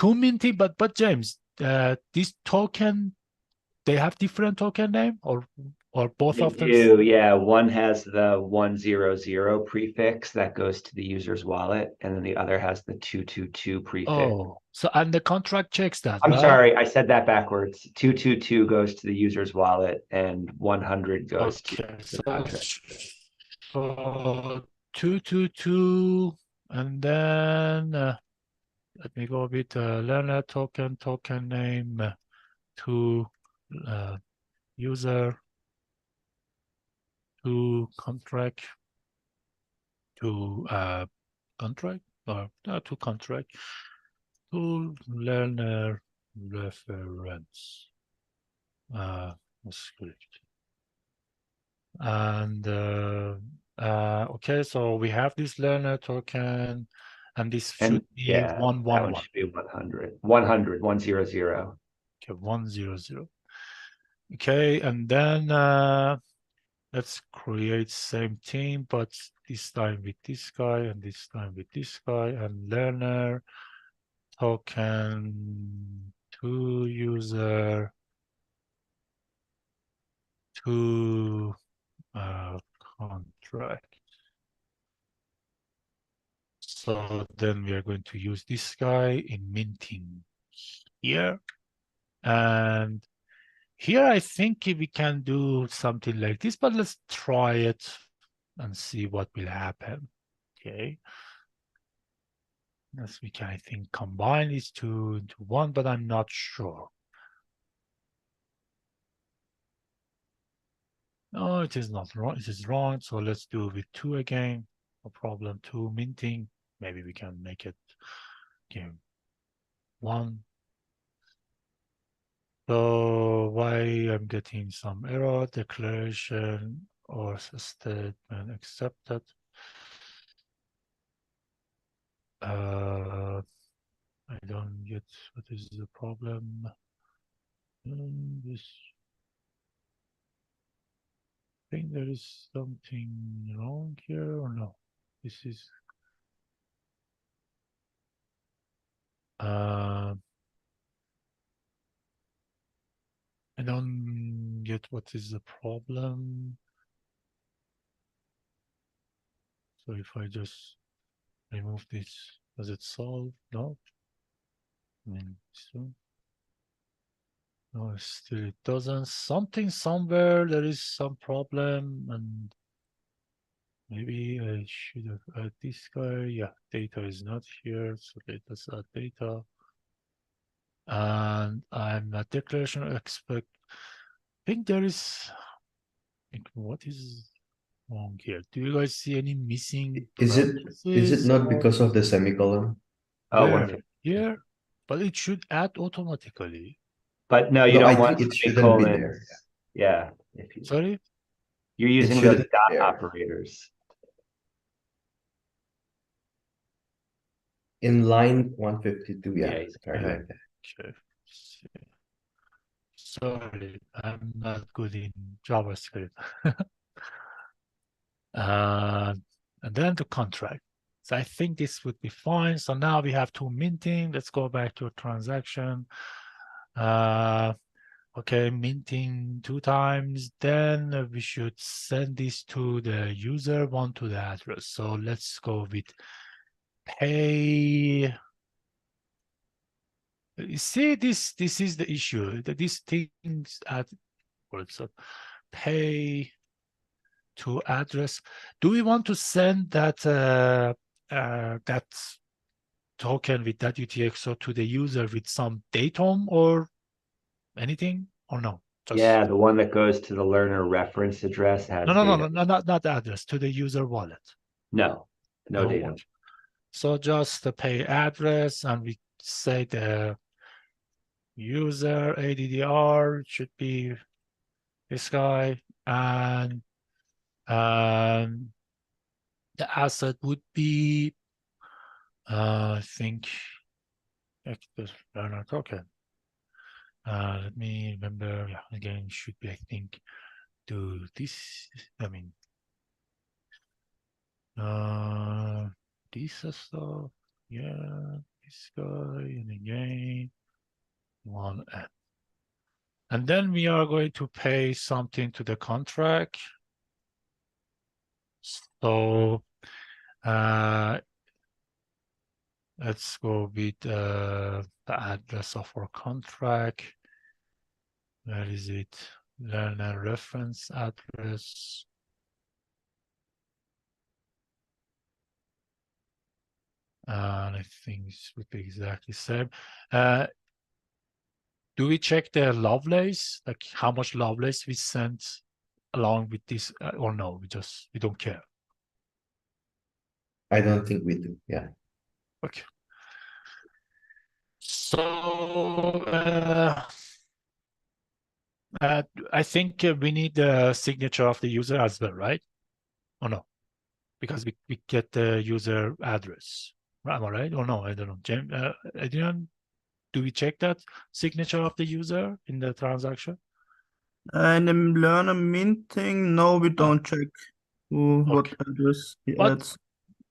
minting, but James, this token, they have different token name or both They of them? do, yeah. One has the 100 prefix that goes to the user's wallet, and then the other has the 222 prefix. Oh, so and the contract checks that, I'm right? sorry, I said that backwards. 222 goes to the user's wallet, and 100 goes to Okay, the so contract. so 222, and then let me go with learner token name to uh, user to contract to contract or to contract to learner reference script. And okay, so we have this learner token, and this And should be yeah, that one 111. should be 100. 100, 100. Okay, 100. Okay, and then let's create same team, but this time with this guy and this time with this guy, and learner token to user to contract. So then we are going to use this guy in minting here. And here I think we can do something like this, but let's try it and see what will happen. Okay. Yes, we can, I think, combine these two into one, but I'm not sure. No, it is not wrong. It is wrong. So let's do it with two again. No problem. Two minting. Maybe we can make it okay, one. So why I'm getting some error declaration or statement accepted. I don't get what is the problem. This think there is something wrong here or no? This is I don't get what is the problem. So if I just remove this, does it solve? No. I mean, so no, still it doesn't. Something somewhere there is some problem, and maybe I should have added this guy. Yeah, data is not here, so let's add data. And I'm a declaration expect. I think there is. What is wrong here? Do you guys see any missing Is it parentheses not or because of the semicolon? Oh, where? 150. Here? But it should add automatically. But no, you No, I don't want think it shouldn't be there. semicolons. Yeah, if you, Sorry? you're It using shouldn't those be dot there. operators. In line 152, yeah, Yeah, sorry Okay. like that. Okay. Sorry, I'm not good in JavaScript. And then the contract. So I think this would be fine. So now we have two minting. Let's go back to a transaction. Okay, minting 2 times. Then we should send this to the user, one to the address. So let's go with pay. You see, this is the issue. That these things at so pay to address. Do we want to send that that token with that UTXO to the user with some datum or anything, or no? Just yeah, the one that goes to the learner reference address has data. not the address, to the user wallet. No, no data. Okay. So just the pay address, and we say the user ADDR should be this guy, and the asset would be, I think, active learner token. Let me remember. Yeah, again, should be, I think, do this. I mean, this stuff. Yeah, this guy, and again, one N. And then we are going to pay something to the contract. So let's go with the address of our contract. Where is it? Learner reference address. And I think this would be exactly the same. Do we check the Lovelace? Like how much Lovelace we sent along with this, or no? We don't care. I don't think we do, yeah. Okay. So I think we need the signature of the user as well, right? Or no? Because we get the user address. Am I right? Or no? I don't know. James, Adrian, do we check that signature of the user in the transaction? In the learner minting, no, we don't check what Okay. address he But adds.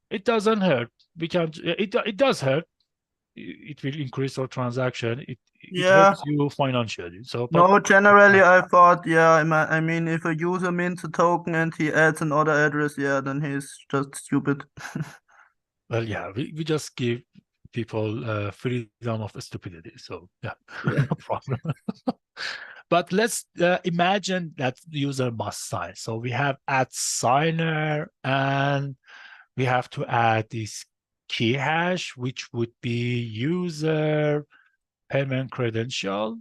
it doesn't hurt. We can. It does hurt. It will increase our transaction. It Yeah. helps you financially. So, but No, generally I thought, yeah, I mean, if a user mints a token and he adds another address, yeah, then he's just stupid. well, yeah, we just give people freedom of stupidity. So yeah, Yeah. no problem. But let's imagine that the user must sign. So we have add signer, and we have to add this key hash, which would be user payment credential.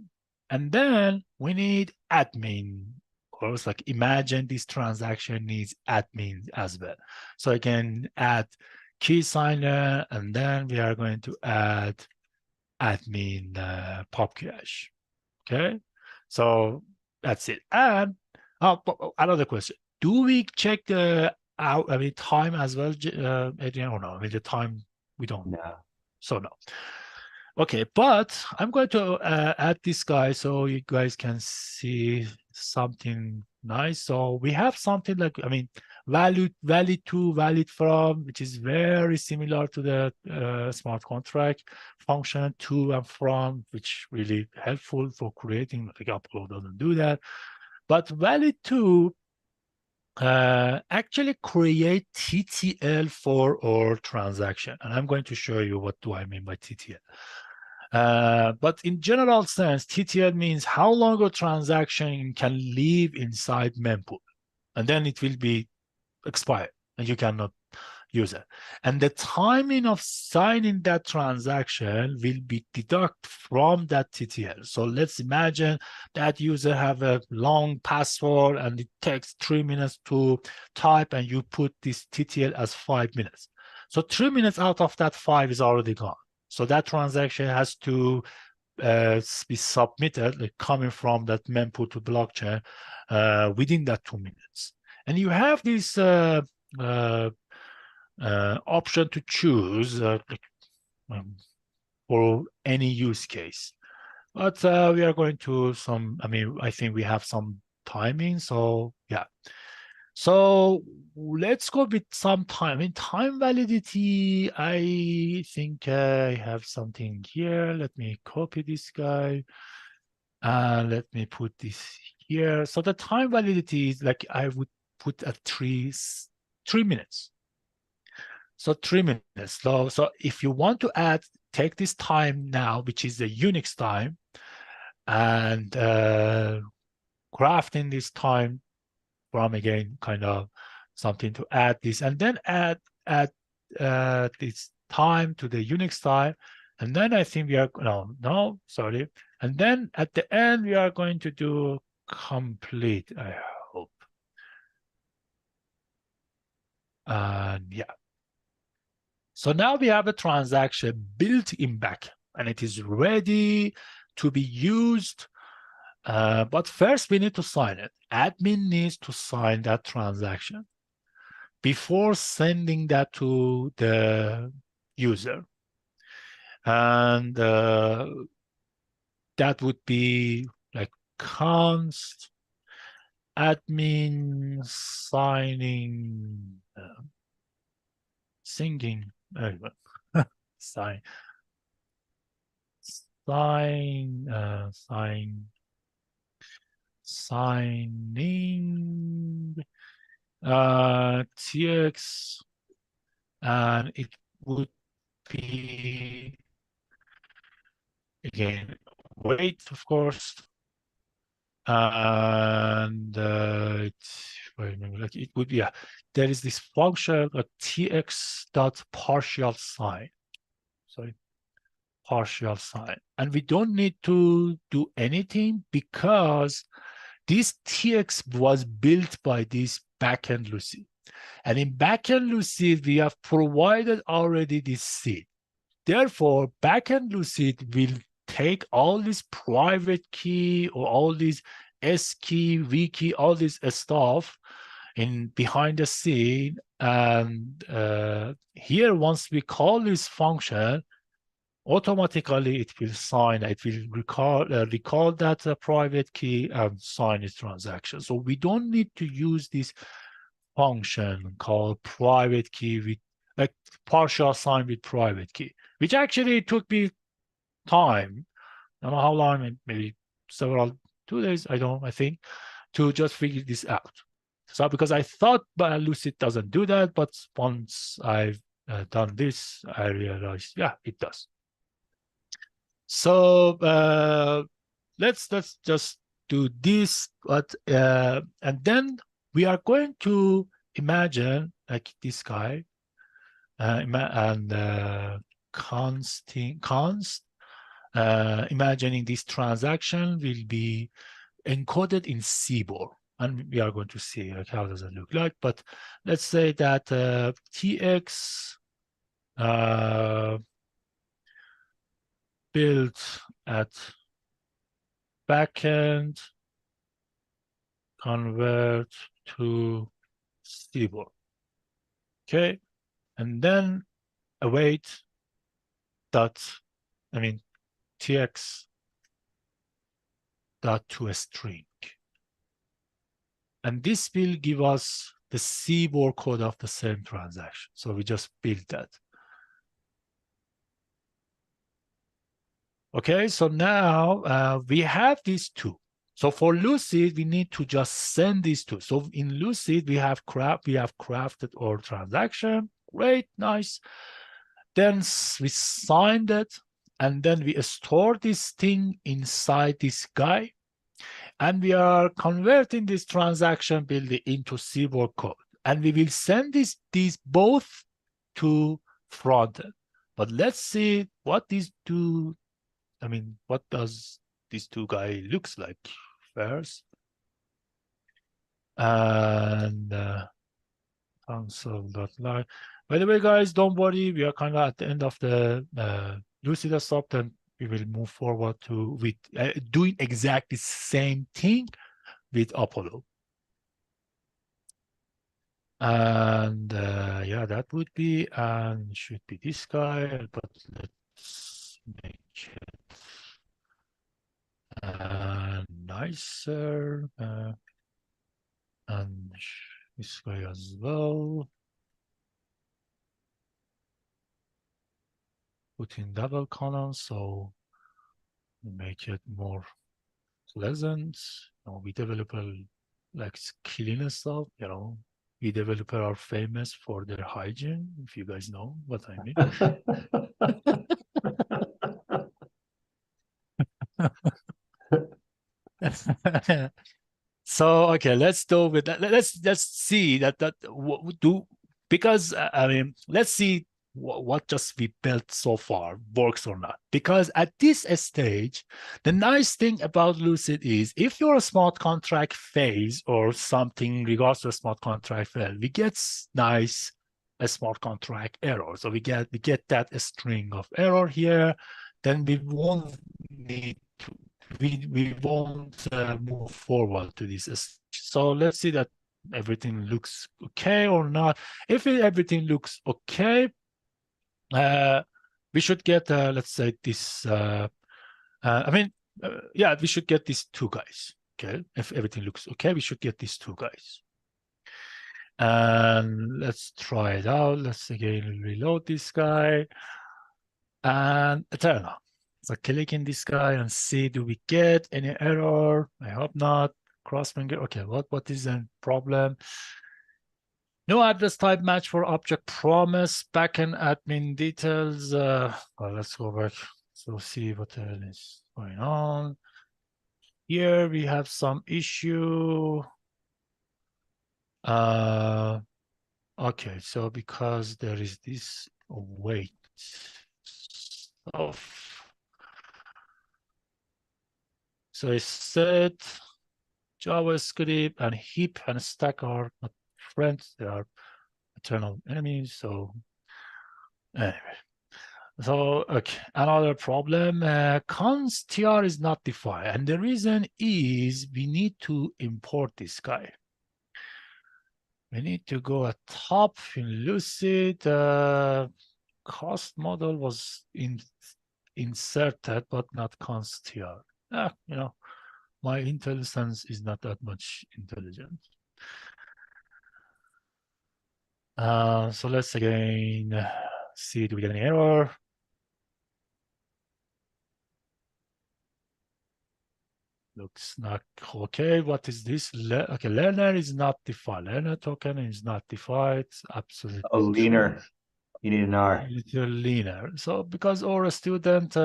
And then we need admin. Of course, like imagine this transaction needs admin as well. So I can add key signer, and then we are going to add admin pop cache. Okay, so that's it. And another question: do we check the time as well, Adrian, or no? I mean the time we don't. No. So no. Okay, but I'm going to add this guy so you guys can see something nice. So we have something like, I mean, valid to, valid from, which is very similar to the smart contract function to and from, which really helpful for creating, like Upload doesn't do that. But valid to actually create TTL for our transaction. And I'm going to show you what do I mean by TTL. But in general sense, TTL means how long a transaction can live inside mempool, and then it will be expired, and you cannot user. And the timing of signing that transaction will be deducted from that TTL. So let's imagine that user have a long password and it takes 3 minutes to type, and you put this TTL as 5 minutes. So 3 minutes out of that 5 is already gone. So that transaction has to be submitted, like coming from that mempool to blockchain within that 2 minutes. And you have this option to choose for any use case. But we are going to I think we have some timing. So yeah. So let's go with some time. In time validity, I think I have something here. Let me copy this guy. And let me put this here. So the time validity is like I would put at 3 minutes. So 3 minutes. So if you want to take this time now, which is the Unix time, and crafting this time from, again, kind of something to add this, and then add this time to the Unix time. And then I think we are, sorry. And then at the end, we are going to do complete, I hope. And yeah. So now we have a transaction built in back, and it is ready to be used. But first we need to sign it. Admin needs to sign that transaction before sending that to the user. And that would be like const admin signing signing TX, and it would be, again, wait, of course, and it would be, yeah, there is this function TX dot partial sign. Sorry, partial sign, and we don't need to do anything because this TX was built by this backend Lucid. And in backend Lucid, we have provided already this seed. Therefore, backend Lucid will take all this private key or all these S key, V key, all this stuff in behind the scene. And here, once we call this function, automatically it will sign, it will recall that private key and sign its transaction. So we don't need to use this function called private key with like partial sign with private key, which actually took me time. I don't know how long, maybe 2 days, I think, to just figure this out. So because I thought Lucid doesn't do that, but once I've done this, I realized, yeah, it does. So let's just do this, but and then we are going to imagine like this guy, and imagining this transaction will be encoded in CBOR, and we are going to see like how does it look like. But let's say that TX built at backend convert to CBOR. Okay, and then await TX dot to a string, and this will give us the CBOR code of the same transaction. So we just built that. Okay, so now we have these two. So for Lucid, we need to just send these two. So in Lucid, we have crafted our transaction. Great, nice. Then we signed it, and then we store this thing inside this guy, and we are converting this transaction building into CBOR code, and we will send these both to front end. But let's see what these two, what does these two guy looks like first. And console.live. By the way, guys, don't worry. We are kind of at the end of the Lucid stop. Then we will move forward to with doing exactly the same thing with Apollo. And yeah, that would be and should be this guy, but let's make it nicer. And this guy as well. Put in double columns so make it more pleasant. We developer like cleanliness stuff, we developer are famous for their hygiene, if you guys know what I mean. So okay, let's do with that. Let's see that because let's see what just we built so far works or not. Because at this stage, the nice thing about Lucid is if you're a smart contract phase or something regards to a smart contract fail, we get nice a smart contract error. So we get that a string of error here. Then we won't need to we won't move forward to this. So let's see that everything looks okay or not. If everything looks okay, we should get let's say this. Yeah, we should get these two guys. Okay, if everything looks okay, we should get these two guys. And let's try it out. Let's again reload this guy and turn on. So click in this guy and see, do we get any error? I hope not. Crossfinger. Okay, what is the problem? No address type match for object promise. Backend admin details. Well, let's go back. So see what is going on. Here we have some issue. Okay, so because there is this wait stuff. So I said JavaScript and heap and stack are not friends, they are eternal enemies. So anyway, so okay, another problem, const tr is not defined, and the reason is we need to import this guy. We need to go at top in Lucid. Cost model was inserted, but not const tr. My intelligence is not that much intelligent. So let's again see, do we get any error? Looks not okay. What is this? Okay, learner is not defined. Learner token is not defined. Absolutely. Oh, leaner. You need an R. Little leaner. So because our student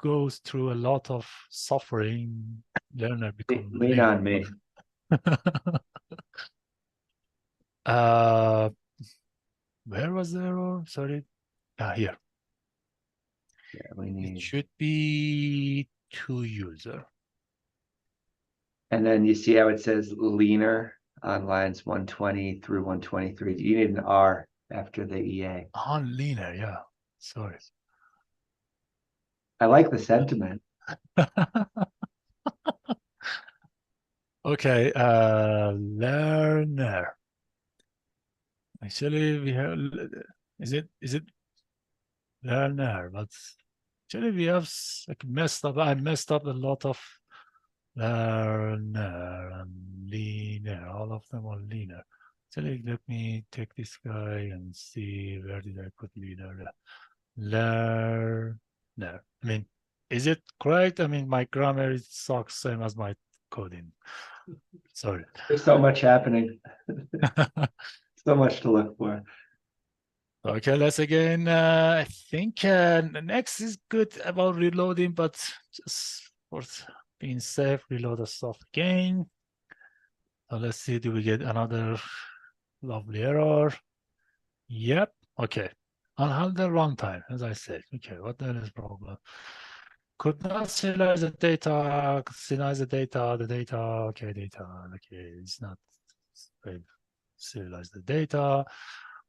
goes through a lot of suffering, learner becomes lean on me. Where was the error? Sorry. Here. Yeah, we need. It should be to user. And then you see how it says leaner on lines 120 through 123. You need an R after the EA. On leaner, yeah. Sorry. I like the sentiment. Okay, learner. Actually, we have, is it learner? But actually, we have like messed up. I messed up a lot of learner and leaner. All of them are leaner. Actually, let me take this guy and see where did I put leaner. Learner. Is it correct? My grammar sucks, same as my coding. Sorry. There's so much happening. So much to look for. Okay, let's again. I think the next is good about reloading, but just for being safe, reload the stuff again. So let's see, do we get another lovely error? Yep. Okay. On the runtime, as I said. Okay, what then is problem? Could not serialize the data, the data, okay, it's not serialize the data.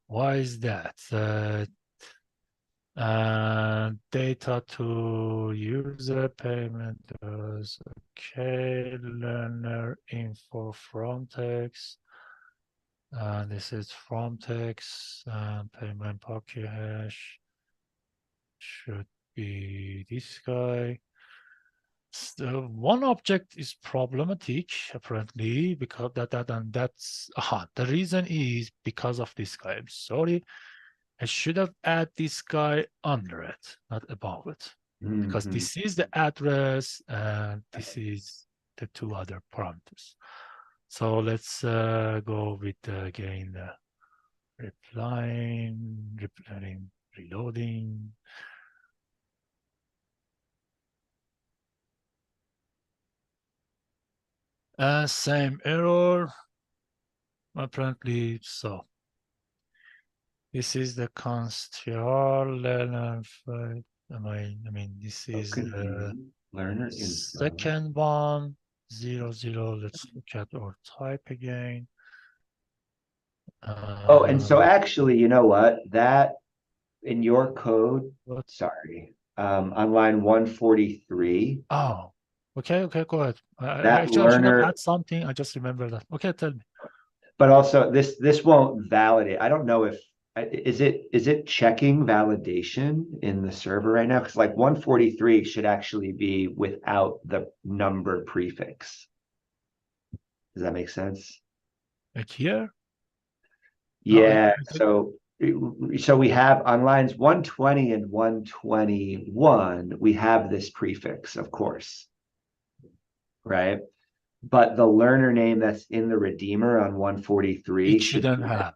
Why is that? Data to user payment is okay, learner info from text. This is from text, payment pocket hash should be this guy. So one object is problematic apparently because that's the reason is because of this guy. I'm sorry, I should have added this guy under it, not above it, because this is the address and this is the two other parameters. So let's go with again replying, reloading. Same error, apparently so. This is the const here, learner. I mean, this is the learner info. second one, 0, 0. Let's look at our type again. Oh, and so actually, you know what? That in your code, sorry, on line 143. Oh, okay, go ahead. That Actually, I should have learner, added something. I just remember that. Okay, tell me. but also this won't validate. I don't know if is it checking validation in the server right now? Because like 143 should actually be without the number prefix. Does that make sense? Like here? Yeah, so we have on lines 120 and 121, we have this prefix, of course, right? But the learner name that's in the redeemer on 143 It shouldn't have.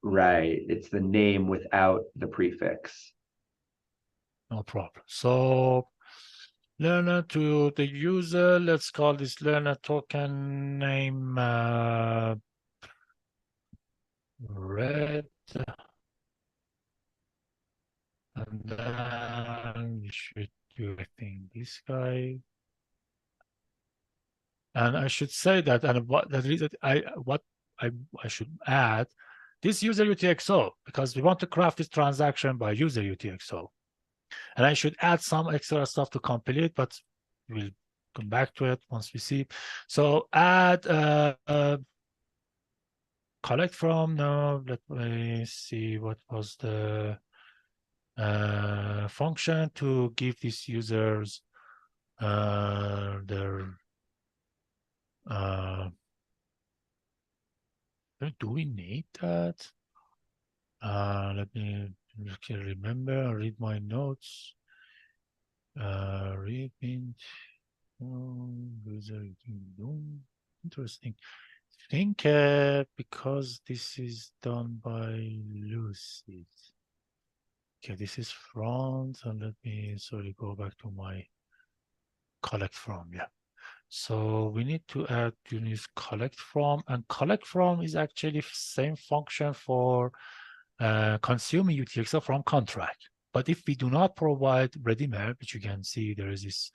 Right. It's the name without the prefix. No problem. So learner to the user, let's call this learner token name red. And then we should do, I think, this guy. And I should say that, and what the reason I should add this user UTXO, because we want to craft this transaction by user UTXO. And I should add some extra stuff to complete, but we'll come back to it once we see. So add collect from, no, let me see what was the function to give these users their do we need that? Let me remember, read my notes. Read int user interesting. I think because this is done by Lucid. Okay, this is front, and let me go back to my collect from. Yeah. So we need to add use collect from, and collect from is actually same function for consuming UTXO from contract. But if we do not provide redeemer, which you can see there is this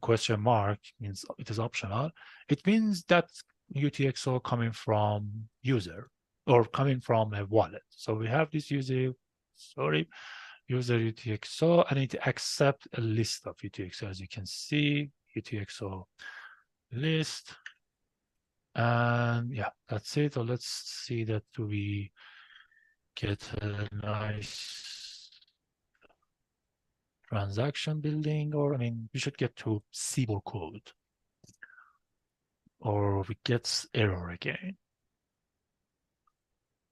question mark, means it is optional. It means that UTXO coming from user or coming from a wallet. So we have this user UTXO, and it accepts a list of UTXO. As you can see, UTXO list. And yeah, that's it. So let's see that we get a nice transaction building, or I mean, we should get to CBOR code, or we get error again.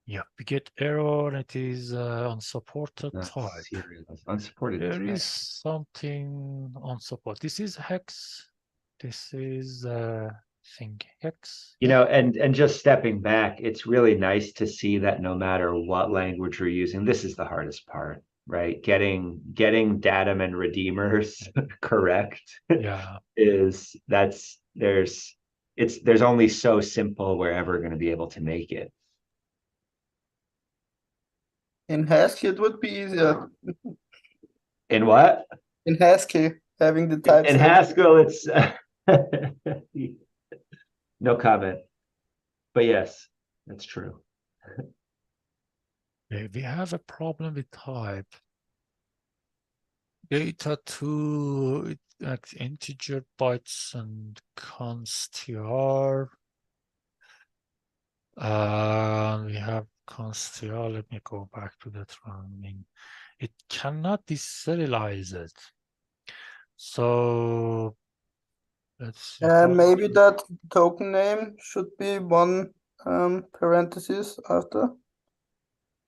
Yeah, we get error, and it is unsupported type. Unsupported There type. is something unsupported. This is hex. This is think hex. You know, and just stepping back, it's really nice to see that no matter what language we're using, this is the hardest part, right? Getting datum and redeemers correct. Yeah. There's only so simple we're ever going to be able to make it. In Haskell, it would be easier. In what? In Haskell, having the type In set. Haskell, it's no comment. But yes, that's true. We have a problem with type. Data to integer bytes and const_tr. We have const_tr. Let me go back to that running. It cannot deserialize it. So let's see. Maybe that token name should be one parenthesis after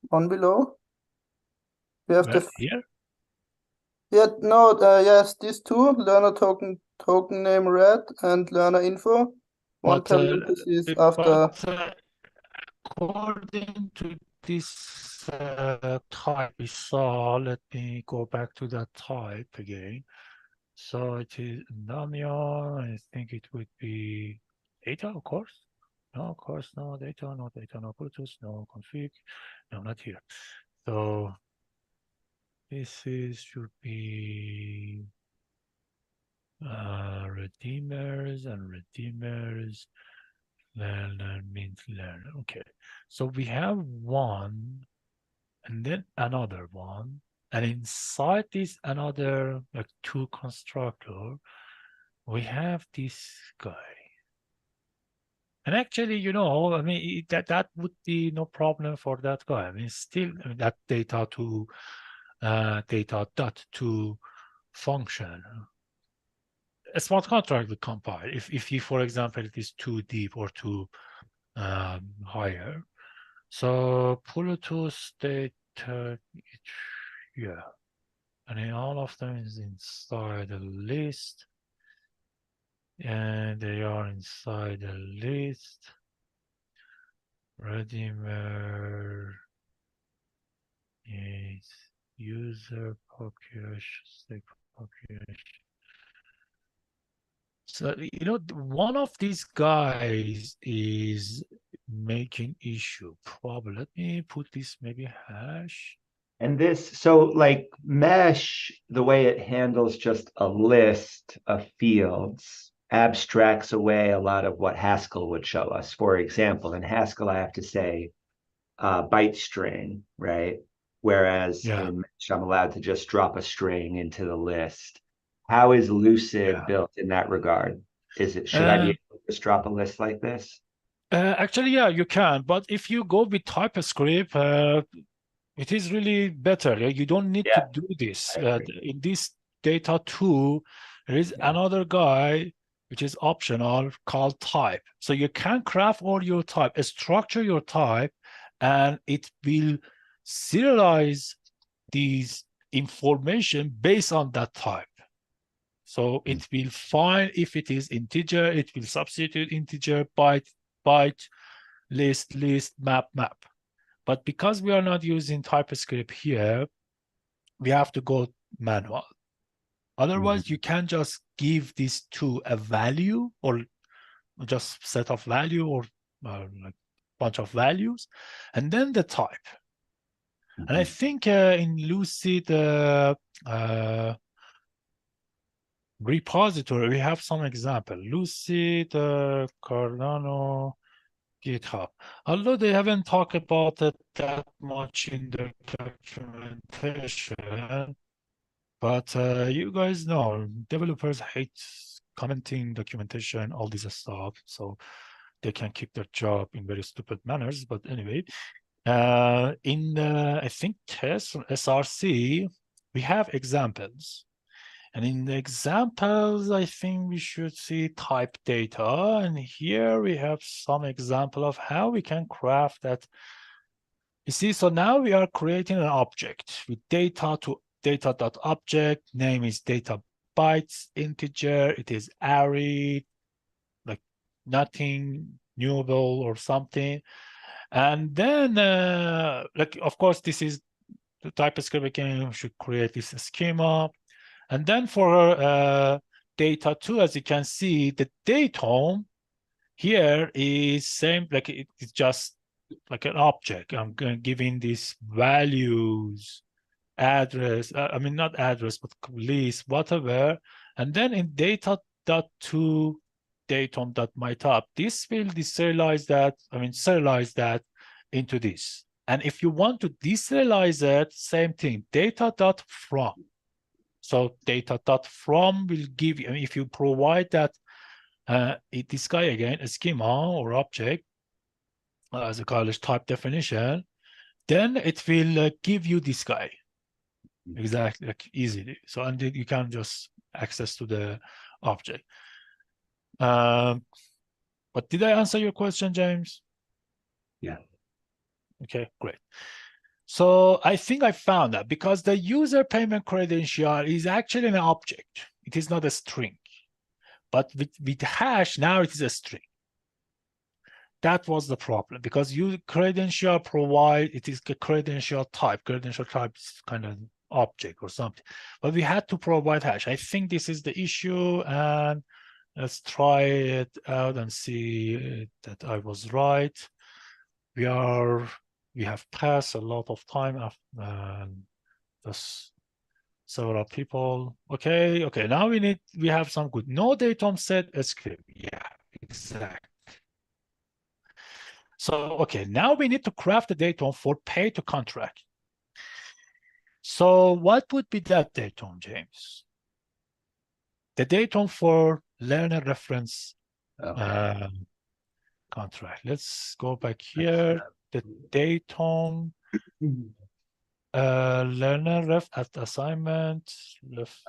one below. We have the Here? yeah, no, yes, these two, learner token name red and learner info, one parenthesis after. According to this type we saw, let me go back to that type again. So it is Namia. I think it would be data, of course. No, of course, no data, no Plutus, no config. No, not here. So this is should be redeemers and redeemers. Learner means learner. Okay. So we have one and then another one. And inside this another like two constructor, we have this guy. And actually, you know, I mean, that would be no problem for that guy. I mean, still I mean, that data to data dot to function. A smart contract would compile if he, for example, it is too deep or too higher. So Plutus data, yeah, and then all of them is inside the list, and they are inside the list. Redeemer is user population, state population. So, you know, one of these guys is making issue problem. Let me put this maybe hash. And this, so like mesh, the way it handles just a list of fields abstracts away a lot of what Haskell would show us. For example, in Haskell, I have to say byte string, right? Whereas in mesh, I'm allowed to just drop a string into the list. How is Lucid built in that regard? Should I be able to just drop a list like this? Actually, yeah, you can. But if you go with TypeScript, it is really better. You don't need to do this. In this data too, there is another guy which is optional called type. So you can craft all your type, structure your type, and it will serialize these information based on that type. So it will find if it is integer, it will substitute integer, byte, list, map. But because we are not using TypeScript here, we have to go manual. Otherwise, you can just give these two a value or just set of value or like bunch of values, and then the type. And I think in Lucid repository, we have some example. Lucid, Cardano, GitHub. Although they haven't talked about it that much in the documentation, but you guys know developers hate commenting documentation, all this stuff, so they can keep their job in very stupid manners. But anyway, in I think test SRC, we have examples. And in the examples, I think we should see type data. And here we have some example of how we can craft that. You see, so now we are creating an object with data to data.object. Name is data bytes, integer. It is array, like nothing newable or something. And then, like, of course, this is the TypeScript again should create this schema. And then for data too, as you can see, the datum here is same, like it's just like an object. I'm giving these values, address, I mean, not address, but list, whatever. And then in data.to datum.myTop, this will deserialize that, serialize that into this. And if you want to deserialize it, same thing, data.from. So data.from will give you, if you provide that, this guy again, a schema or object, as a college type definition, then it will give you this guy. Exactly, like easily. So, and you can just access to the object. But did I answer your question, James? Yeah. Okay, great. So I think I found that because the user payment credential is actually an object. It is not a string. But with hash, now it is a string. That was the problem because you credential provide, it is a credential type. Credential type is kind of object or something. But we had to provide hash. I think this is the issue, and let's try it out and see that I was right. We have passed a lot of time and just several people. Okay, now we have some good. No datum set script. Yeah, exactly. So, okay, now we need to craft the datum for pay to contract. So what would be that datum, James? The datum for learner reference contract. Let's go back here. The datum learner ref at assignment left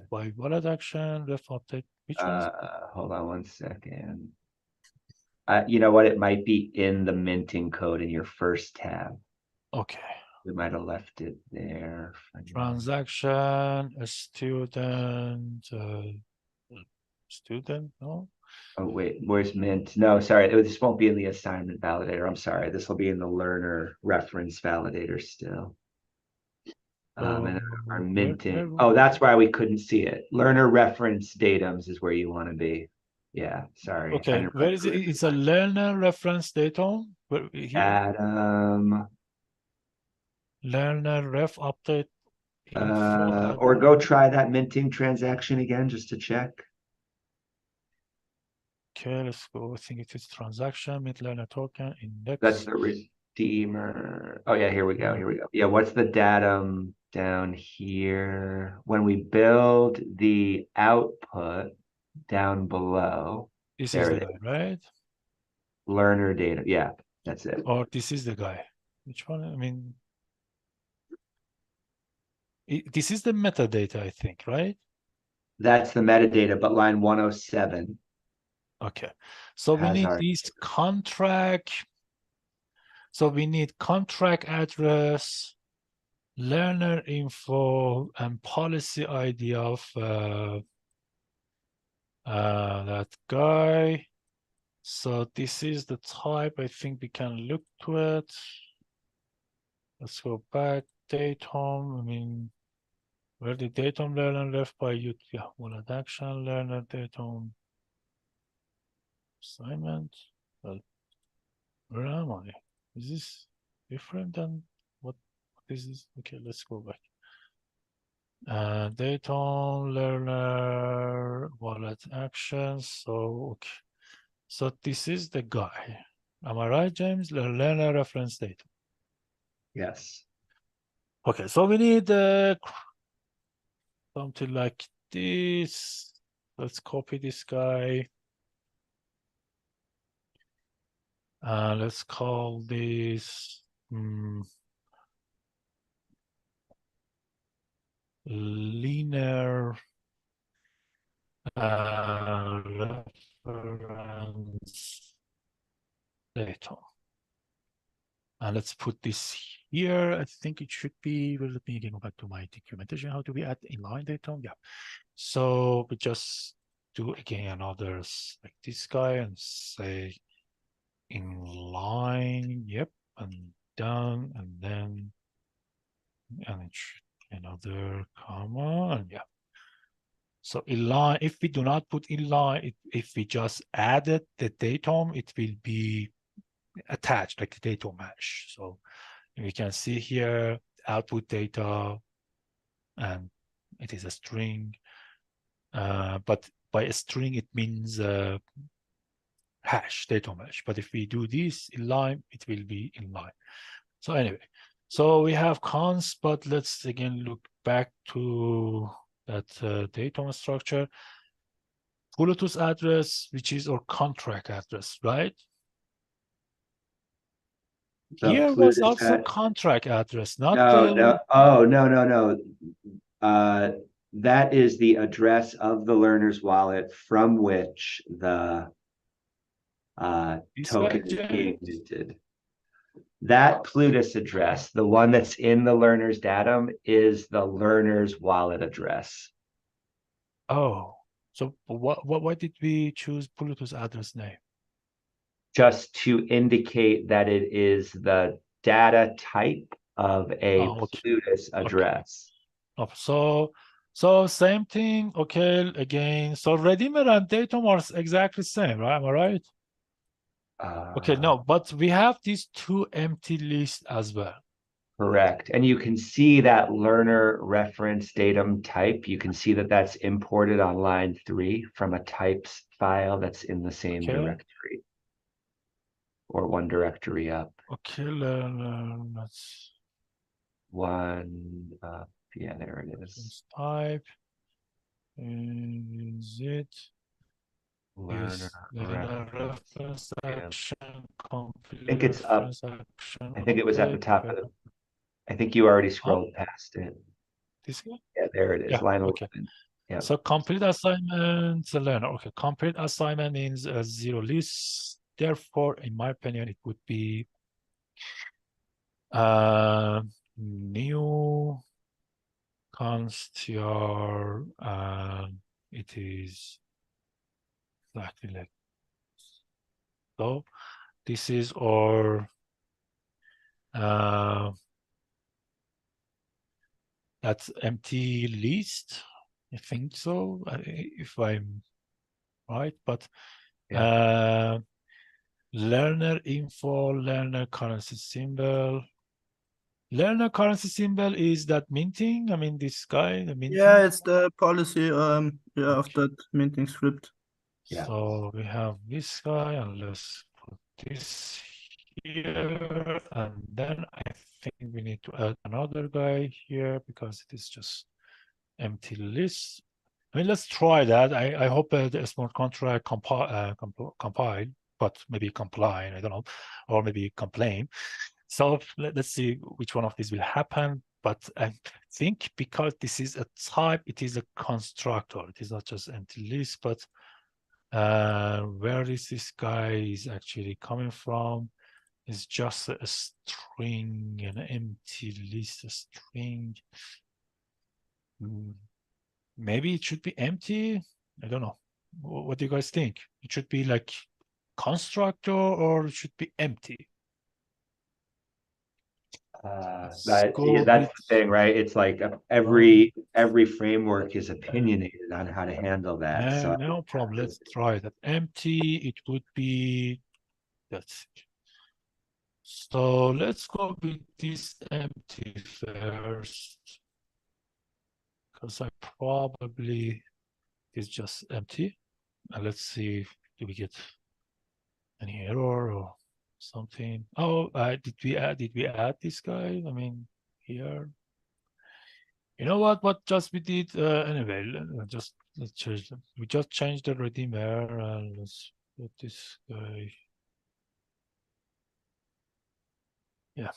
by wallet action, left update. Which one? Hold on one second. You know what? It might be in the minting code in your first tab. Okay. We might have left it there. Transaction, a student, no? Oh, wait, where's mint? No, sorry, this won't be in the assignment validator. I'm sorry. This will be in the learner reference validator still. And our minting. Oh, that's why we couldn't see it. Learner reference datums is where you want to be. Yeah, sorry. Okay, where is it? It's a learner reference datum. Where, here? Adam. Learner ref update. Or go try that minting transaction again just to check. Okay, let's go. I think it is transaction, mint learner token, index. That's the redeemer. Oh yeah, here we go. Yeah, what's the datum down here? When we build the output down below. This is the guy, right? Learner data. Yeah, that's it. Or this is the guy. Which one? I mean, this is the metadata, I think, right? That's the metadata, but line 107. Okay, so we need this contract. So we need contract address, learner info, and policy ID of that guy. So this is the type. I think we can look to it. Let's go back. Datum. I mean, where the datum learner left by you? Yeah, wallet action learner datum assignment. Well, where am I? Is this different than what this is? Okay, let's go back. Datum learner wallet actions. So okay. So this is the guy. Am I right, James? The learner reference data. Yes. Okay, so we need something like this. Let's copy this guy. Let's call this linear reference data. And let's put this here. I think it should be, well, let me go back to my documentation. How do we add inline data? Yeah. So we just do again another like this guy and say inline, yep, and down, and then, and it should be another comma, and yeah. So inline, if we do not put inline, if we just added the datum, it will be attached, like the data mesh. So we can see here output data, and it is a string. But by a string, it means hash, data mesh. But if we do this in line, it will be in line. So anyway, so we have cons, but let's again look back to that data structure. Plutus address, which is our contract address, right? The Here was Plutus also contract address, not no, the. no. Oh, no. That is the address of the learner's wallet from which the token is being minted. That Plutus address, the one that's in the learner's datum, is the learner's wallet address. Oh, so why did we choose Plutus address name? Just to indicate that it is the data type of a okay. Plutus address. Okay. Oh, so same thing. Okay, again. So Redeemer and datum are exactly same, right? Am I right? Okay, no, but we have these two empty lists as well. Correct. And you can see that learner reference datum type. You can see that that's imported on line 3 from a types file that's in the same directory or one directory up. Okay, let's one yeah, there it is. Type is it Learner reference action, I think it's up. action. I think it was at the top of it. I think you already scrolled past it. This guy? Yeah, there it is. Yeah, line okay. 11. Yeah. So complete assignment, the learner. Okay, complete assignment means a zero list. Therefore, in my opinion, it would be new const your it is exactly like so. This is our that's empty list. I think so, if I'm right. But learner info, learner currency symbol. Learner currency symbol is that minting. I mean, this guy, the minting. Yeah, it's the policy of that minting script. Yeah. So we have this guy, and let's put this here, and then I think we need to add another guy here because it is just empty list. I mean, let's try that. I hope the smart contract compile, but maybe comply, I don't know, or maybe complain. So let's see which one of these will happen. But I think because this is a type, it is a constructor. It is not just empty list, but where is this guy is actually coming from? It's just a string, an empty list, a string. Maybe it should be empty. I don't know. What do you guys think? It should be like constructor, or it should be empty? That's the thing, right? It's like every framework is opinionated on how to handle that. So no problem. Let's try that. Empty, it would be, that's it. So let's go with this empty first, because I probably is just empty. And let's see, do we get any error or something? Oh, did we add this guy? I mean, here. You know what just we did anyway, let's change them. We just changed the redeemer, and let's put this guy. Yeah,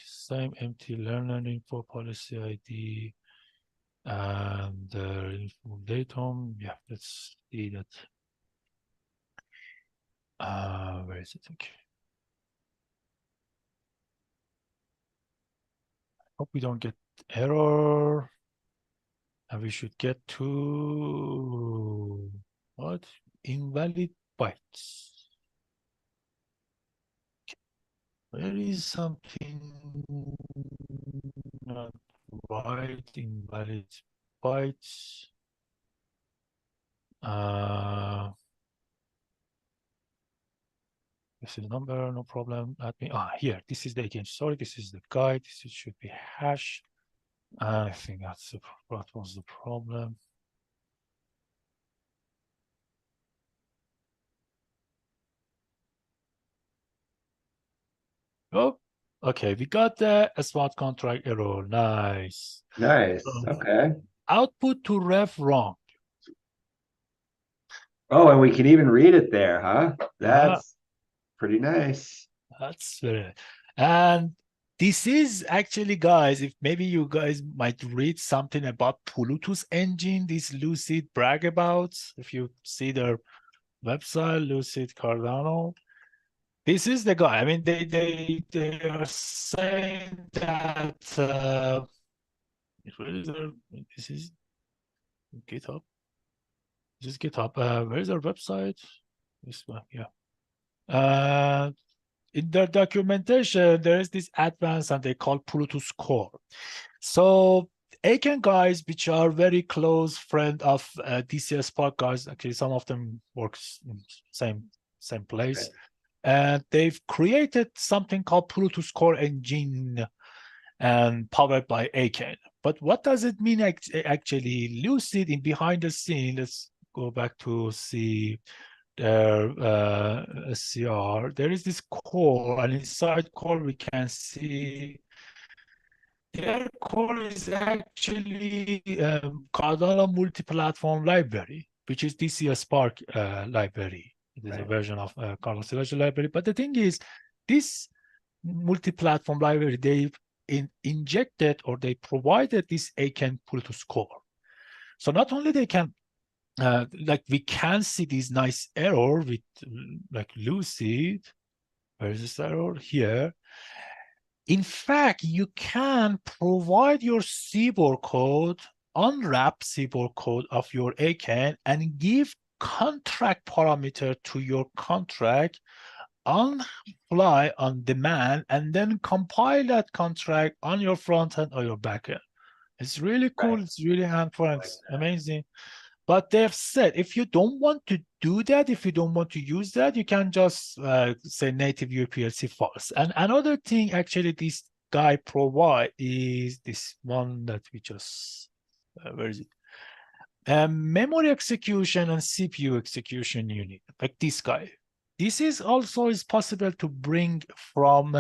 same empty learner info policy ID and info datum. Yeah, let's see that. Where is it? Okay. Hope we don't get error. And we should get to what? Invalid bytes. There is something not right. Invalid bytes. This is number, no problem. Let me, here, this is the again, sorry, this is the guide. This should be hash. I think that was the problem. Oh, okay, we got the smart contract error. Nice. Nice. Okay. Output to ref wrong. Oh, and we can even read it there, huh? That's pretty nice. That's very nice. And this is actually, guys, if maybe you guys might read something about Plutus engine, this Lucid brag about. If you see their website, Lucid Cardano, this is the guy. I mean, they are saying that this is GitHub. This is GitHub. Where is our website? This one, yeah. In their documentation, there is this advanced and they call Plutus core. So Aiken guys, which are very close friend of DCS Spark guys, actually some of them works in same place. And they've created something called Plutus core engine and powered by Aiken. But what does it mean actually? Lucid in behind the scene, let's go back to see their SCR. There is this core, and inside core we can see their core is actually Cardano multi-platform library, which is DCS Spark library. It is a version of Cardano Selection library. But the thing is, this multi-platform library, they injected or they provided this Aiken Plutus core. So not only they can like we can see this nice error with like Lucid. Where is this error? Here. In fact, you can provide your CBOR code, unwrap CBOR code of your Aiken and give contract parameter to your contract on fly, on demand, and then compile that contract on your front end or your back end. It's really cool. It's really handful. It's amazing. But they've said, if you don't want to do that, if you don't want to use that, you can just say native UPLC false. And another thing, actually, this guy provide is this one that we just, where is it? Memory execution and CPU execution unit, like this guy. This is also is possible to bring from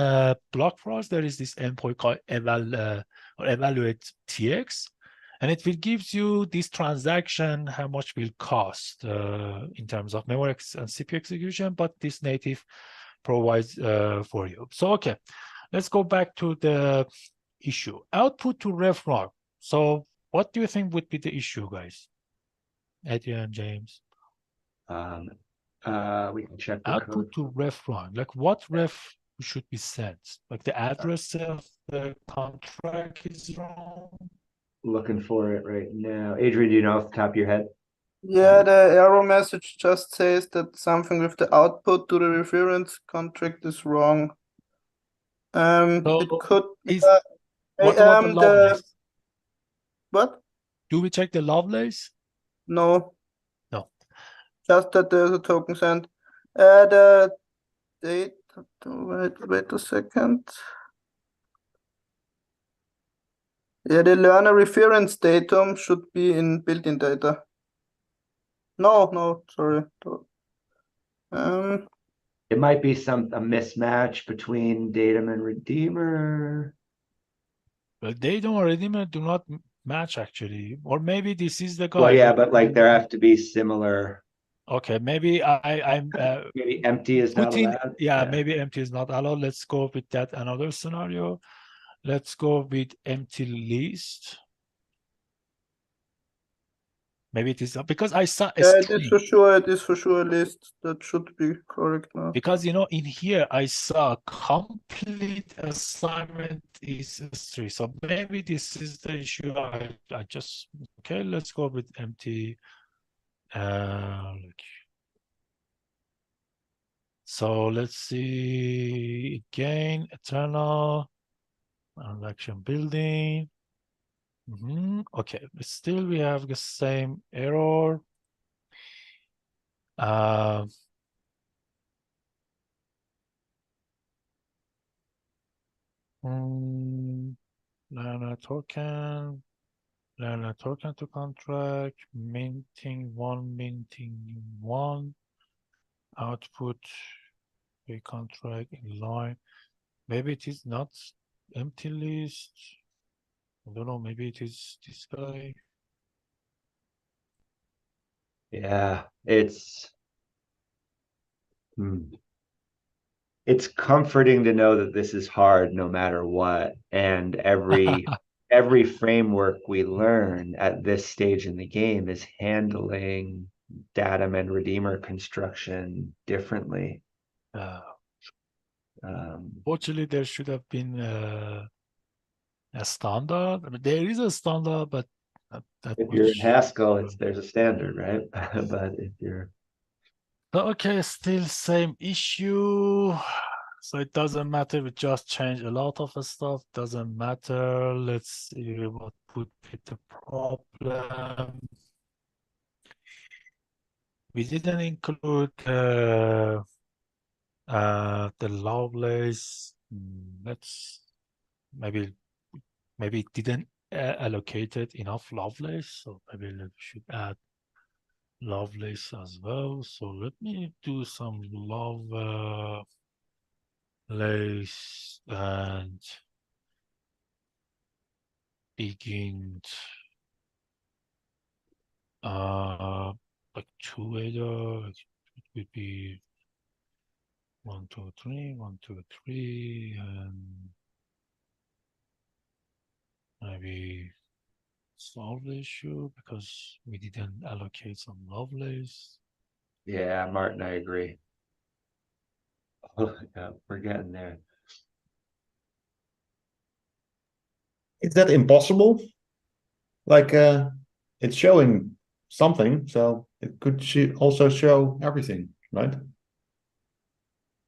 Block Frost. There is this endpoint called evaluate TX. And it will gives you this transaction, how much will cost in terms of memory and CPU execution, but this native provides for you. So, okay, let's go back to the issue. Output to ref wrong. So what do you think would be the issue, guys? Adrian, James? We can check the output code. to ref wrong. Like what ref should be sent? Like the address of the contract is wrong? Looking for it right now. Adrian, do you know off the top of your head? Yeah, the error message just says that something with the output to the reference contract is wrong. So it could what about the Lovelace? What? Do we check the Lovelace? No. No. Just that there's a token sent. The date. Wait a second. Yeah, the learner reference datum should be in built-in data. No, sorry. It might be a mismatch between datum and redeemer. But datum or redeemer do not match actually. Or maybe this is the guy. Well, yeah, but like there have to be similar. Okay, maybe I'm maybe empty is not allowed. Yeah, maybe empty is not allowed. Let's go with that another scenario. Let's go with empty list. Maybe it is because I saw a it is for sure. It is for sure a list that should be correct now. Because in here I saw complete assignment is a string. So maybe this is the issue. I just okay. Let's go with empty. So let's see again. Eternal transaction building. Okay, but still we have the same error. Learner token. Learner token to contract. Minting one. Output a contract in line. Maybe it is not empty list. I don't know, maybe it is this guy. Yeah, it's comforting to know that this is hard no matter what. And every framework we learn at this stage in the game is handling datum and redeemer construction differently. Fortunately, there should have been a standard. I mean, there is a standard, but not that If much. you're in Haskell, there's a standard, right? But if you're Okay, still same issue. So it doesn't matter. We just change a lot of stuff. Doesn't matter. Let's see what would be the problem. We didn't include the Lovelace. Let's maybe it didn't allocated enough Lovelace, so maybe we should add Lovelace as well. So let me do some Lovelace and begin like 2 ADA. It would be 1, 2, 3, 1, 2, 3, and maybe solve the issue because we didn't allocate some Lovelace. Yeah, Martin, I agree. Oh, yeah, we're getting there. Is that impossible? Like, it's showing something, so it could also show everything, right?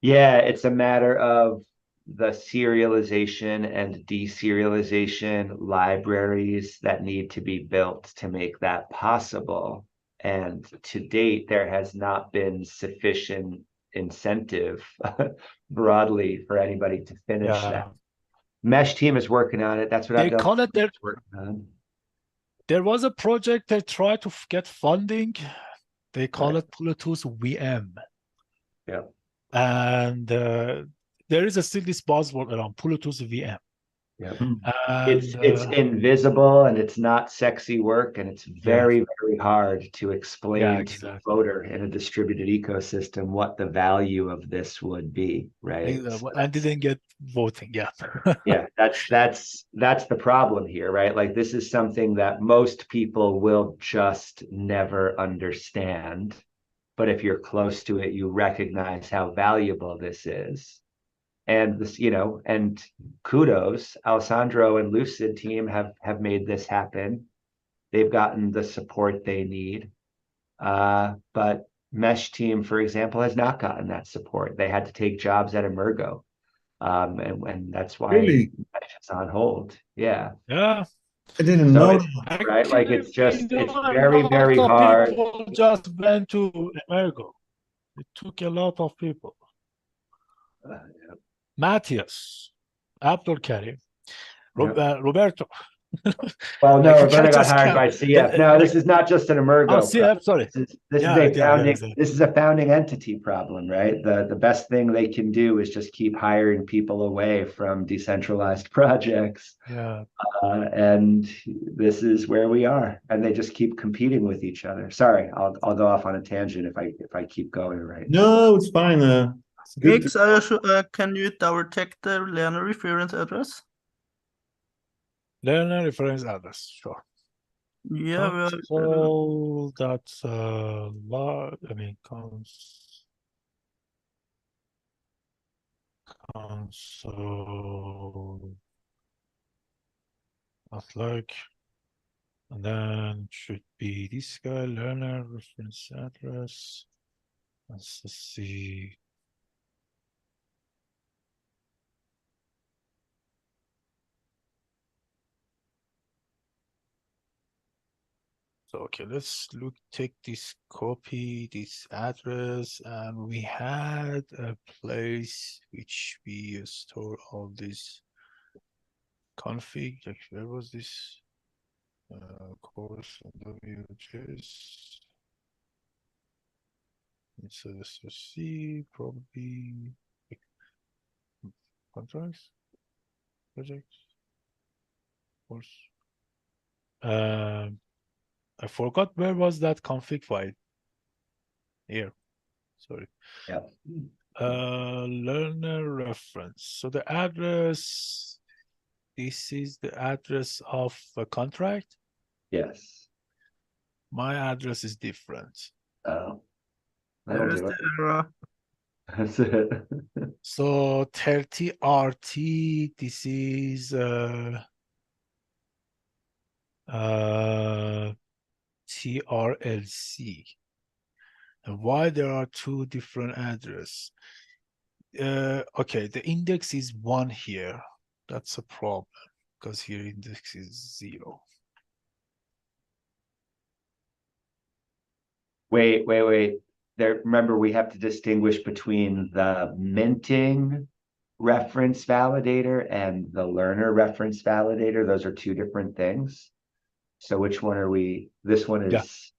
Yeah, it's a matter of the serialization and deserialization libraries that need to be built to make that possible. And to date, there has not been sufficient incentive broadly for anybody to finish that. Mesh team is working on it. That's what They I've done. call it their, Working on. there was a project they tried to get funding. They call Right. it Plutus VM. Yeah. And there is still this buzzword around Plutus VM. Yeah. And It's invisible and it's not sexy work, and it's very hard to explain to a voter in a distributed ecosystem what the value of this would be, right? So I didn't get voting. yeah, that's the problem here, right? Like, this is something that most people will just never understand, but if you're close to it, you recognize how valuable this is. And this, and kudos, Alessandro and Lucid team have made this happen. They've gotten the support they need. But Mesh team, for example, has not gotten that support. They had to take jobs at Emergo. And that's why Really? Mesh is on hold. Yeah. Yeah. I didn't So know. right? Like, it's A very, lot very of hard. people just went to America. It took a lot of people. Matthias, Abdul Karim, Roberto. Well, no, I Roberto got just hired can't. by CF. No, this is not just an Emergo. CF, sorry. This is a founding entity problem, right? The best thing they can do is just keep hiring people away from decentralized projects. Yeah. And this is where we are, and they just keep competing with each other. Sorry, I'll go off on a tangent if I keep going, right? No, it's fine. Good. Mix, can you double check the learner reference address? Learner reference address, sure. Yeah, console, that's large. I mean, console. That's like, and then should be this guy, learner reference address. Let's see. So, okay, let's take this copy, this address, and we had a place which we store all this config, like, where was this? Course WJS. It's a C, probably contracts, projects, course. I forgot where was that config file. Here, sorry. Yeah. Learner reference. So the address, this is the address of a contract. Yes. My address is different. Oh. There That'll is do the it. error. That's it. So 30 RT, this is TRLC. And why there are two different addresses? Okay, the index is 1 here. That's a problem because here index is 0. Wait. There, remember, we have to distinguish between the minting reference validator and the learner reference validator. Those are two different things. So which one are we? This one Yeah. is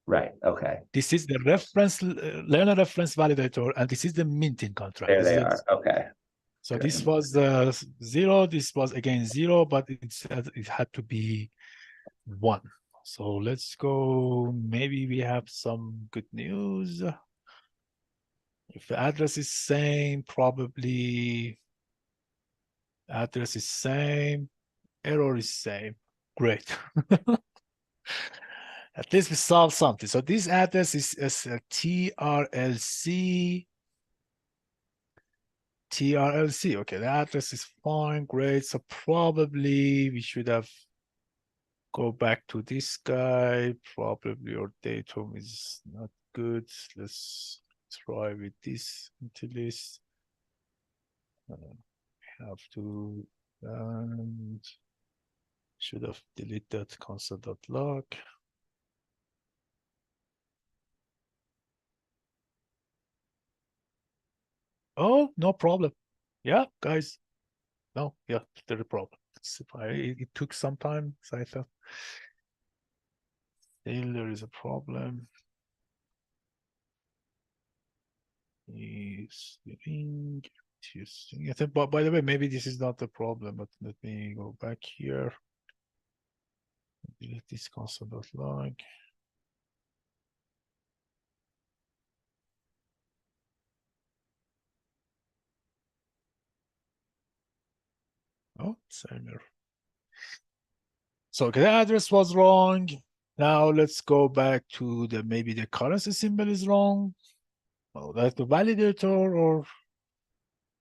right. Okay. This is the reference learner reference validator, and this is the minting contract. There they This are. is- Okay. So Good. this was 0. This was again 0, but it had to be 1. So let's go. Maybe we have some good news. If the address is same, probably address is same, error is same. Great. At least we solved something. So this address is TRLC. TRLC. Okay, the address is fine. Great. So probably we should have go back to this guy. Probably our datum is not good. Let's try with this into list. Have to and should have deleted that console.log. Oh, no problem. Yeah, guys. No, yeah, there's a problem. It took some time, so I thought still there is a problem. Is doing I think, but by the way, maybe this is not the problem, but let me go back here. Delete this console.log. Oh, same error. So the address was wrong. Now let's go back to the maybe the currency symbol is wrong. Oh, that's the validator, or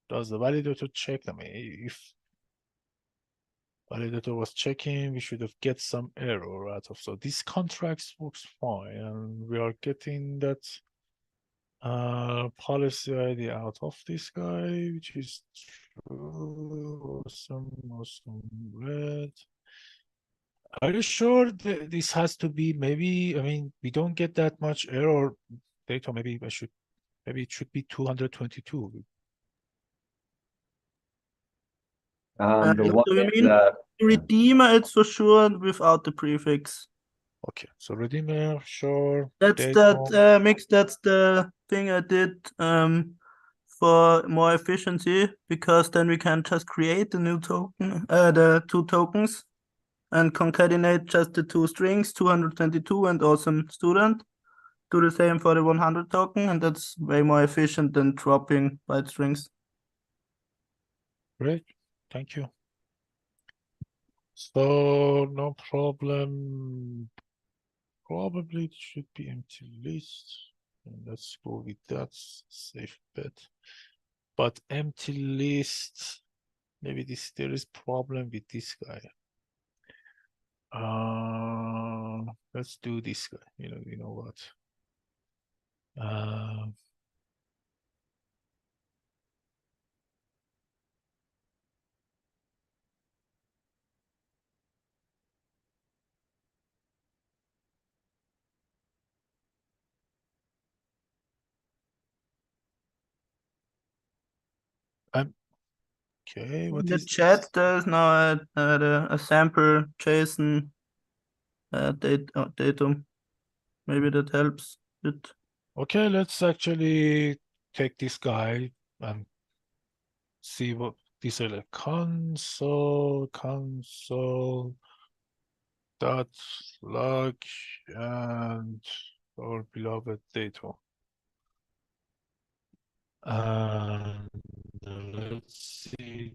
does the validator check? I mean, if validator was checking, we should have get some error out of. So this contracts works fine, and we are getting that policy ID out of this guy, which is true. Awesome, red. Are you sure that this has to be maybe, I mean, we don't get that much error data. Maybe it should be 222. The one Do you with mean the Redeemer? It's for sure without the prefix. Okay, so Redeemer, sure. That's datum. that mix. That's the thing I did for more efficiency, because then we can just create the new token, the two tokens, and concatenate just the two strings, 222 and awesome student. Do the same for the 100 token, and that's way more efficient than dropping byte strings. Great, thank you. So no problem. Probably it should be empty list. And let's go with that safe bet. But empty list, maybe there is problem with this guy. Let's do this guy. You know what? Okay, In what the is chat, this? there's now a sample JSON datum. Maybe that helps it. Okay, let's actually take this guy and see what these are like console dot log and our beloved data. And let's see,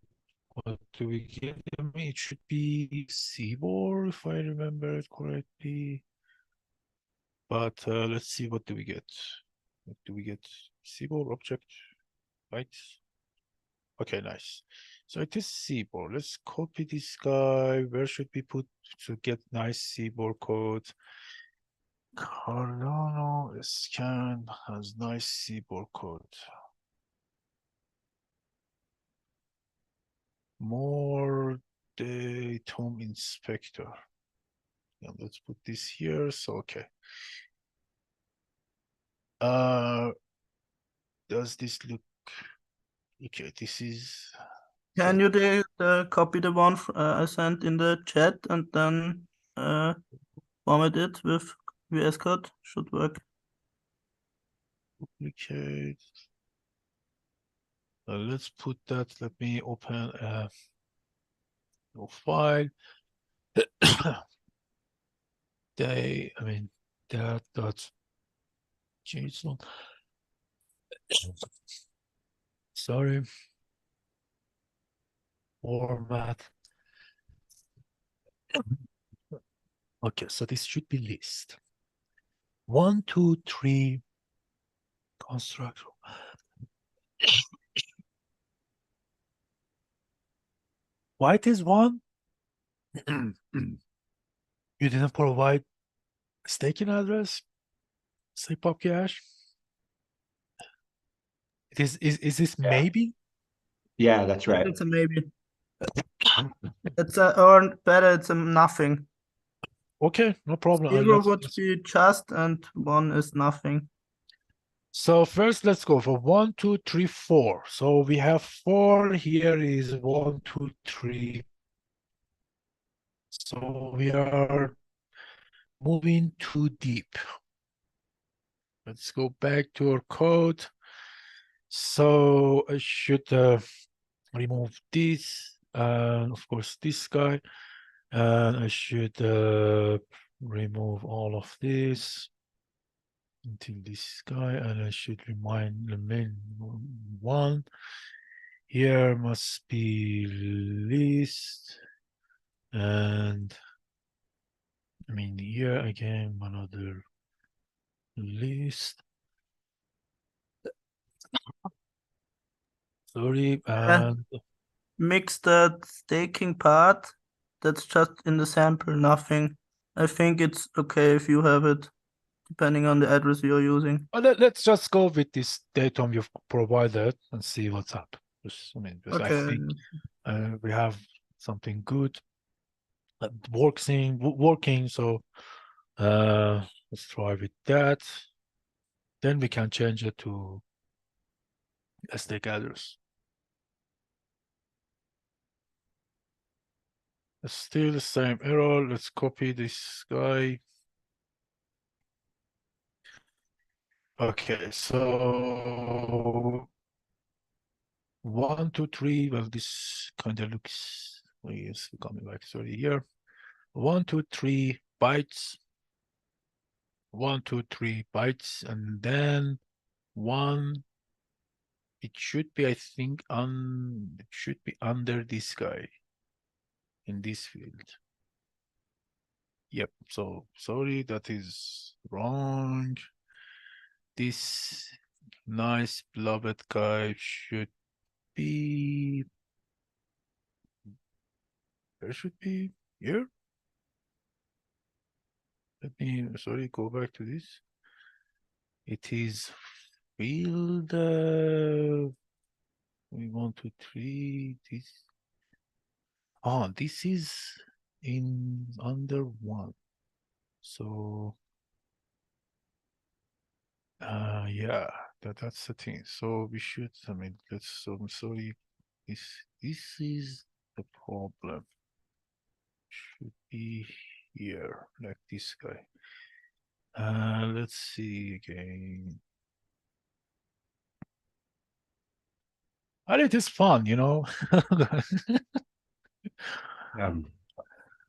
what do we get? I mean, it should be Cbor if I remember it correctly. But let's see, what do we get? What do we get? Cbor object, right? Okay, nice. So it is Cbor. Let's copy this guy. Where should we put to get nice Cbor code? Cardano scan has nice Cbor code. More datum inspector. Yeah, let's put this here. So okay. Does this look okay? This is Can you copy the one I sent in the chat and then format it with VS Code? Should work. duplicate. Let's put that. Let me open a new file. I mean, that dot JSON. Sorry. Format. Okay, so this should be list. 1, 2, 3 construct. White is 1. You didn't provide staking address. Say pop cache. It is this Yeah. maybe? Yeah, that's right. It's a maybe. It's a, or better, it's a nothing. Okay, no problem. 0 would be just and 1 is nothing. So first, let's go for 1, 2, 3, 4. So we have 4. Here is 1, 2, 3. So we are moving too deep. Let's go back to our code. So I should remove this, and of course this guy, and I should remove all of this until this guy, and I should remind the main one. Here must be list, and I mean here again another list. Sorry, and Mix that staking part. That's just in the sample, nothing. I think it's okay if you have it, depending on the address you're using. let's just go with this datum you've provided and see what's up. I mean, because I Okay. think we have something good working. So let's try with that. Then we can change it to a stake address. It's still the same error. Let's copy this guy. Okay, so 1, 2, 3. Well, this kind of looks. Yes, coming back. Sorry, here. 1, 2, 3 bytes. 1, 2, 3 bytes, and then 1. It should be, I think, it should be under this guy in this field. Yep. So sorry, that is wrong. This nice beloved guy should be. There should be here. Let me, sorry, go back to this. It is field. We want to 3. This. Oh, this is in under 1. So yeah, that's the thing. So we should, I mean, I'm sorry. This is the problem. Should be here, like this guy. Let's see again. And it is fun, you know.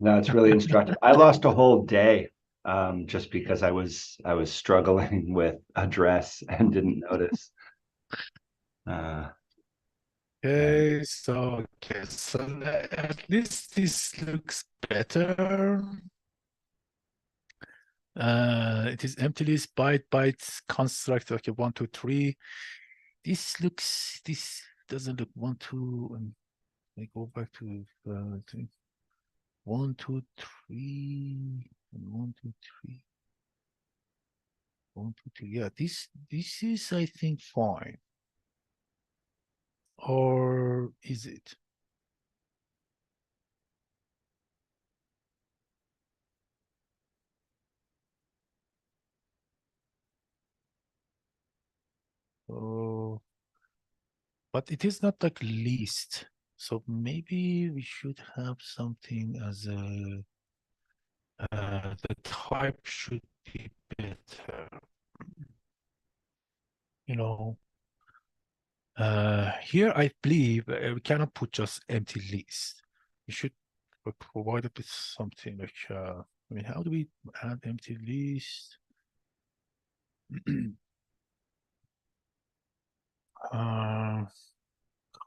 No, it's really instructive. I lost a whole day just because I was struggling with address and didn't notice. Okay, so at least this looks better. It is empty list byte construct. Okay, 1, 2, 3. This doesn't look 1, 2. And I go back to 1, 2, 3, and 1, 2, 3. 1, 2, 3. Yeah, this is, I think, fine. Or is it? Oh, but it is not like list. So maybe we should have something as a the type should be better. You know, here I believe we cannot put just empty list. We should provide it with something like I mean, how do we add empty list?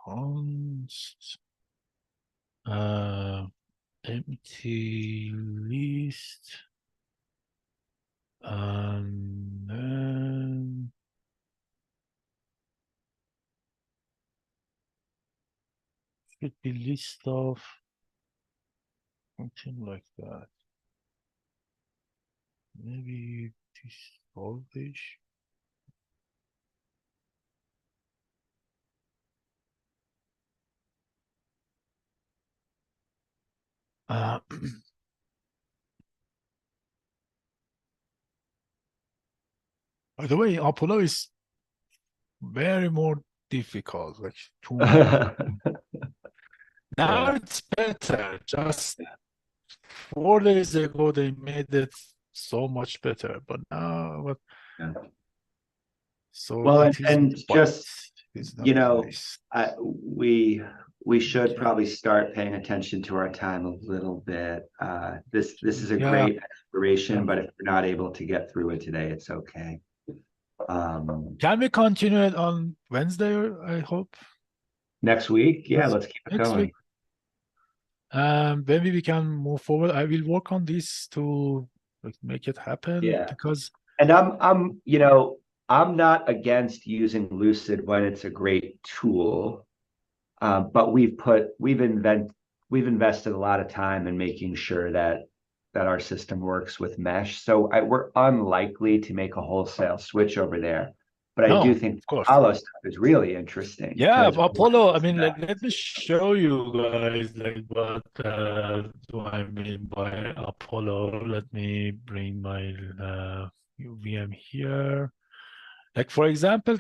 Const empty list, and then should be list of something like that. Maybe this voltage. By the way, Apollo is very more difficult, like too much. Now Yeah. it's better. Just 4 days ago, they made it so much better, but now what? Yeah. So Well, it is and just, it's you not know, nice. we should Okay. probably start paying attention to our time a little bit. This is a Yeah. great exploration, Yeah. but if we're not able to get through it today, it's okay. Can we continue it on Wednesday? I hope Next week, yeah, let's keep it next going. week. Maybe we can move forward. I will work on this to like, make it happen. Yeah. Because And I'm you know, I'm not against using Lucid when it's a great tool. But we've invested a lot of time in making sure that our system works with mesh. So we're unlikely to make a wholesale switch over there. But I do no, think of course. Apollo stuff is really interesting. Yeah, because Apollo. I mean, let me show you guys like what do I mean by Apollo. Let me bring my VM here. Like for example,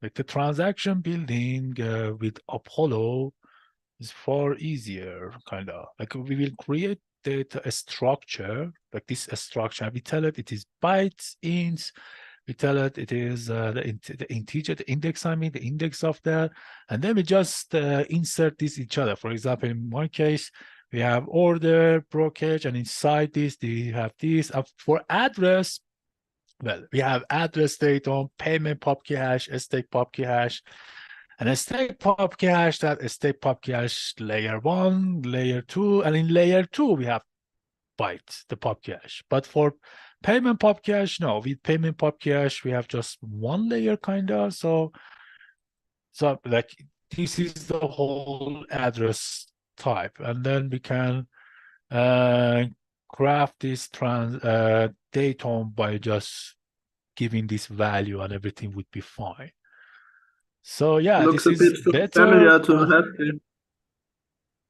like the transaction building with Apollo is far easier, kind of. Like we will create a structure, like this structure. We tell it is bytes, ints. We tell it is the integer, the index, I mean, the index of that. And then we just insert this each other. For example, in my case, we have order, brokerage, and inside this, we have this. For address, well, we have address datum, payment pub hash, stake pub hash, and a stake pub hash, that a stake pub hash layer 1, layer 2, and in layer 2, we have bytes, the pub hash. But for payment pub hash, no, with payment pub hash, we have just one layer kind of. So like this is the whole address type. And then we can craft this datum by just giving this value, and everything would be fine. So yeah, Looks this a is bit better. familiar to Happy.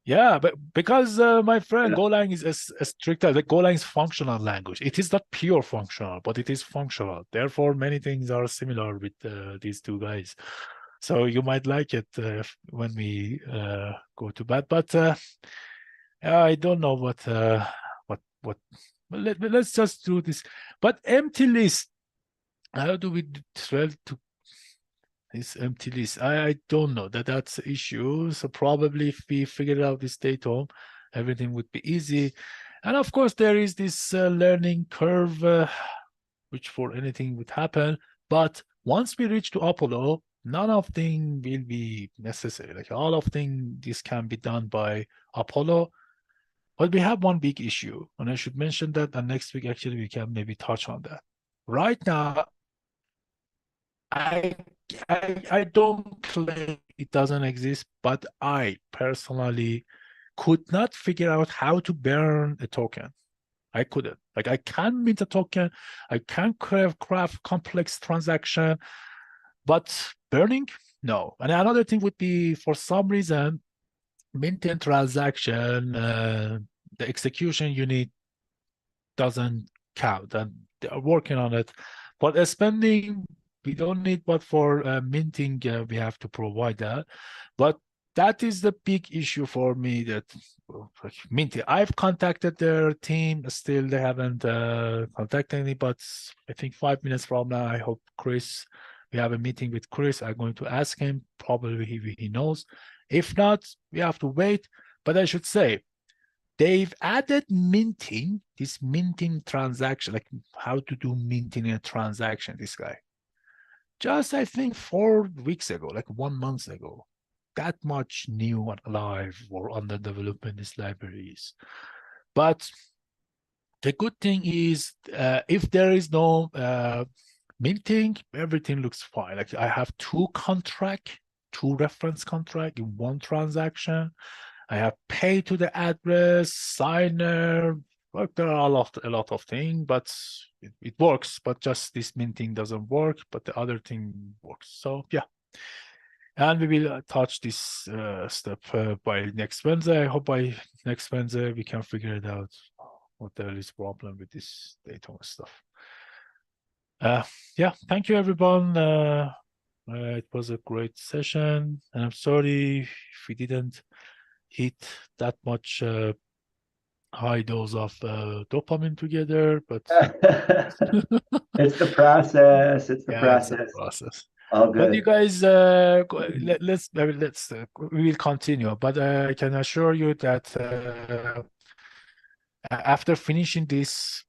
Yeah, but because my friend, Golang is a stricter. The Golang is functional language. It is not pure functional, but it is functional. Therefore, many things are similar with these two guys. So you might like it when we go to bed. But I don't know what. Well, let's just do this. But empty list. How do we try to this empty list? I don't know. That's the issue. So probably if we figured out this data home, everything would be easy. And of course, there is this learning curve, which for anything would happen. But once we reach to Apollo, none of thing will be necessary. Like all of thing, this can be done by Apollo. But we have one big issue, and I should mention that. And next week, actually, we can maybe touch on that. Right now, I don't claim it doesn't exist, but I personally could not figure out how to burn a token. I couldn't. Like I can mint a token, I can craft complex transaction, but burning, no. And another thing would be, for some reason, minting transaction, the execution unit doesn't count, and they are working on it. But spending, we don't need, but for minting, we have to provide that. But that is the big issue for me, that minting. I've contacted their team, still they haven't contacted me, but I think 5 minutes from now, I hope Chris, we have a meeting with Chris. I'm going to ask him, probably he knows. If not, we have to wait. But I should say, they've added minting, this minting transaction, like how to do minting in a transaction, this guy. Just, I think, 4 weeks ago, like 1 month ago. That much new and alive or under development, these libraries. But the good thing is, if there is no minting, everything looks fine. Like I have two reference contract in one transaction. I have pay to the address, signer. Well, there are a lot of things, but it works. But just this minting doesn't work, but the other thing works. So yeah. And we will touch this step by next Wednesday. I hope by next Wednesday we can figure it out, what the hell is problem with this data stuff. Yeah, thank you everyone. It was a great session, and I'm sorry if we didn't hit that much high dose of dopamine together, but it's the process. It's the yeah, it's a process. process. All But you good. guys, let's we will continue. But I can assure you that after finishing this,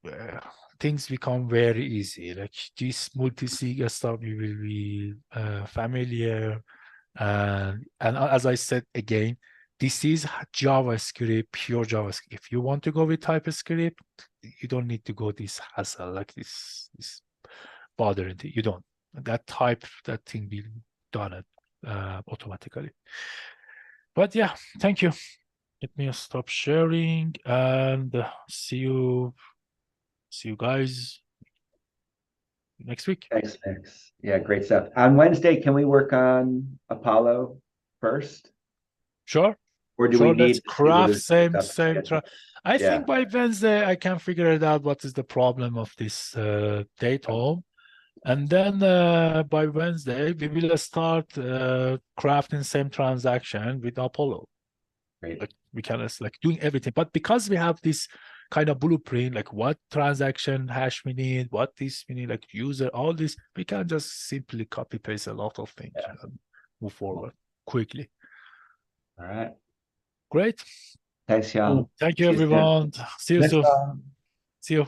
things become very easy. Like this multi-sig stuff, you will be familiar. And as I said again, this is JavaScript, pure JavaScript. If you want to go with TypeScript, you don't need to go this hassle, like this bothering thing. You don't. That thing will done it automatically. But yeah, thank you. Let me stop sharing, and see you guys next week. Thanks, Max. Yeah, great stuff. On Wednesday, can we work on Apollo first? Sure. Or do Sure, we need let's to see what craft is same up? I Yeah. think by Wednesday I can figure it out what is the problem of this date home. And then by Wednesday we will start crafting same transaction with Apollo. Great. Like we can like doing everything. But because we have this kind of blueprint, like what transaction hash we need, what this we need, like user, all this, we can just simply copy paste a lot of things and move forward quickly. All right. Great. Thanks, y'all. Thank you, See you soon. everyone. See you Next soon. time. See you.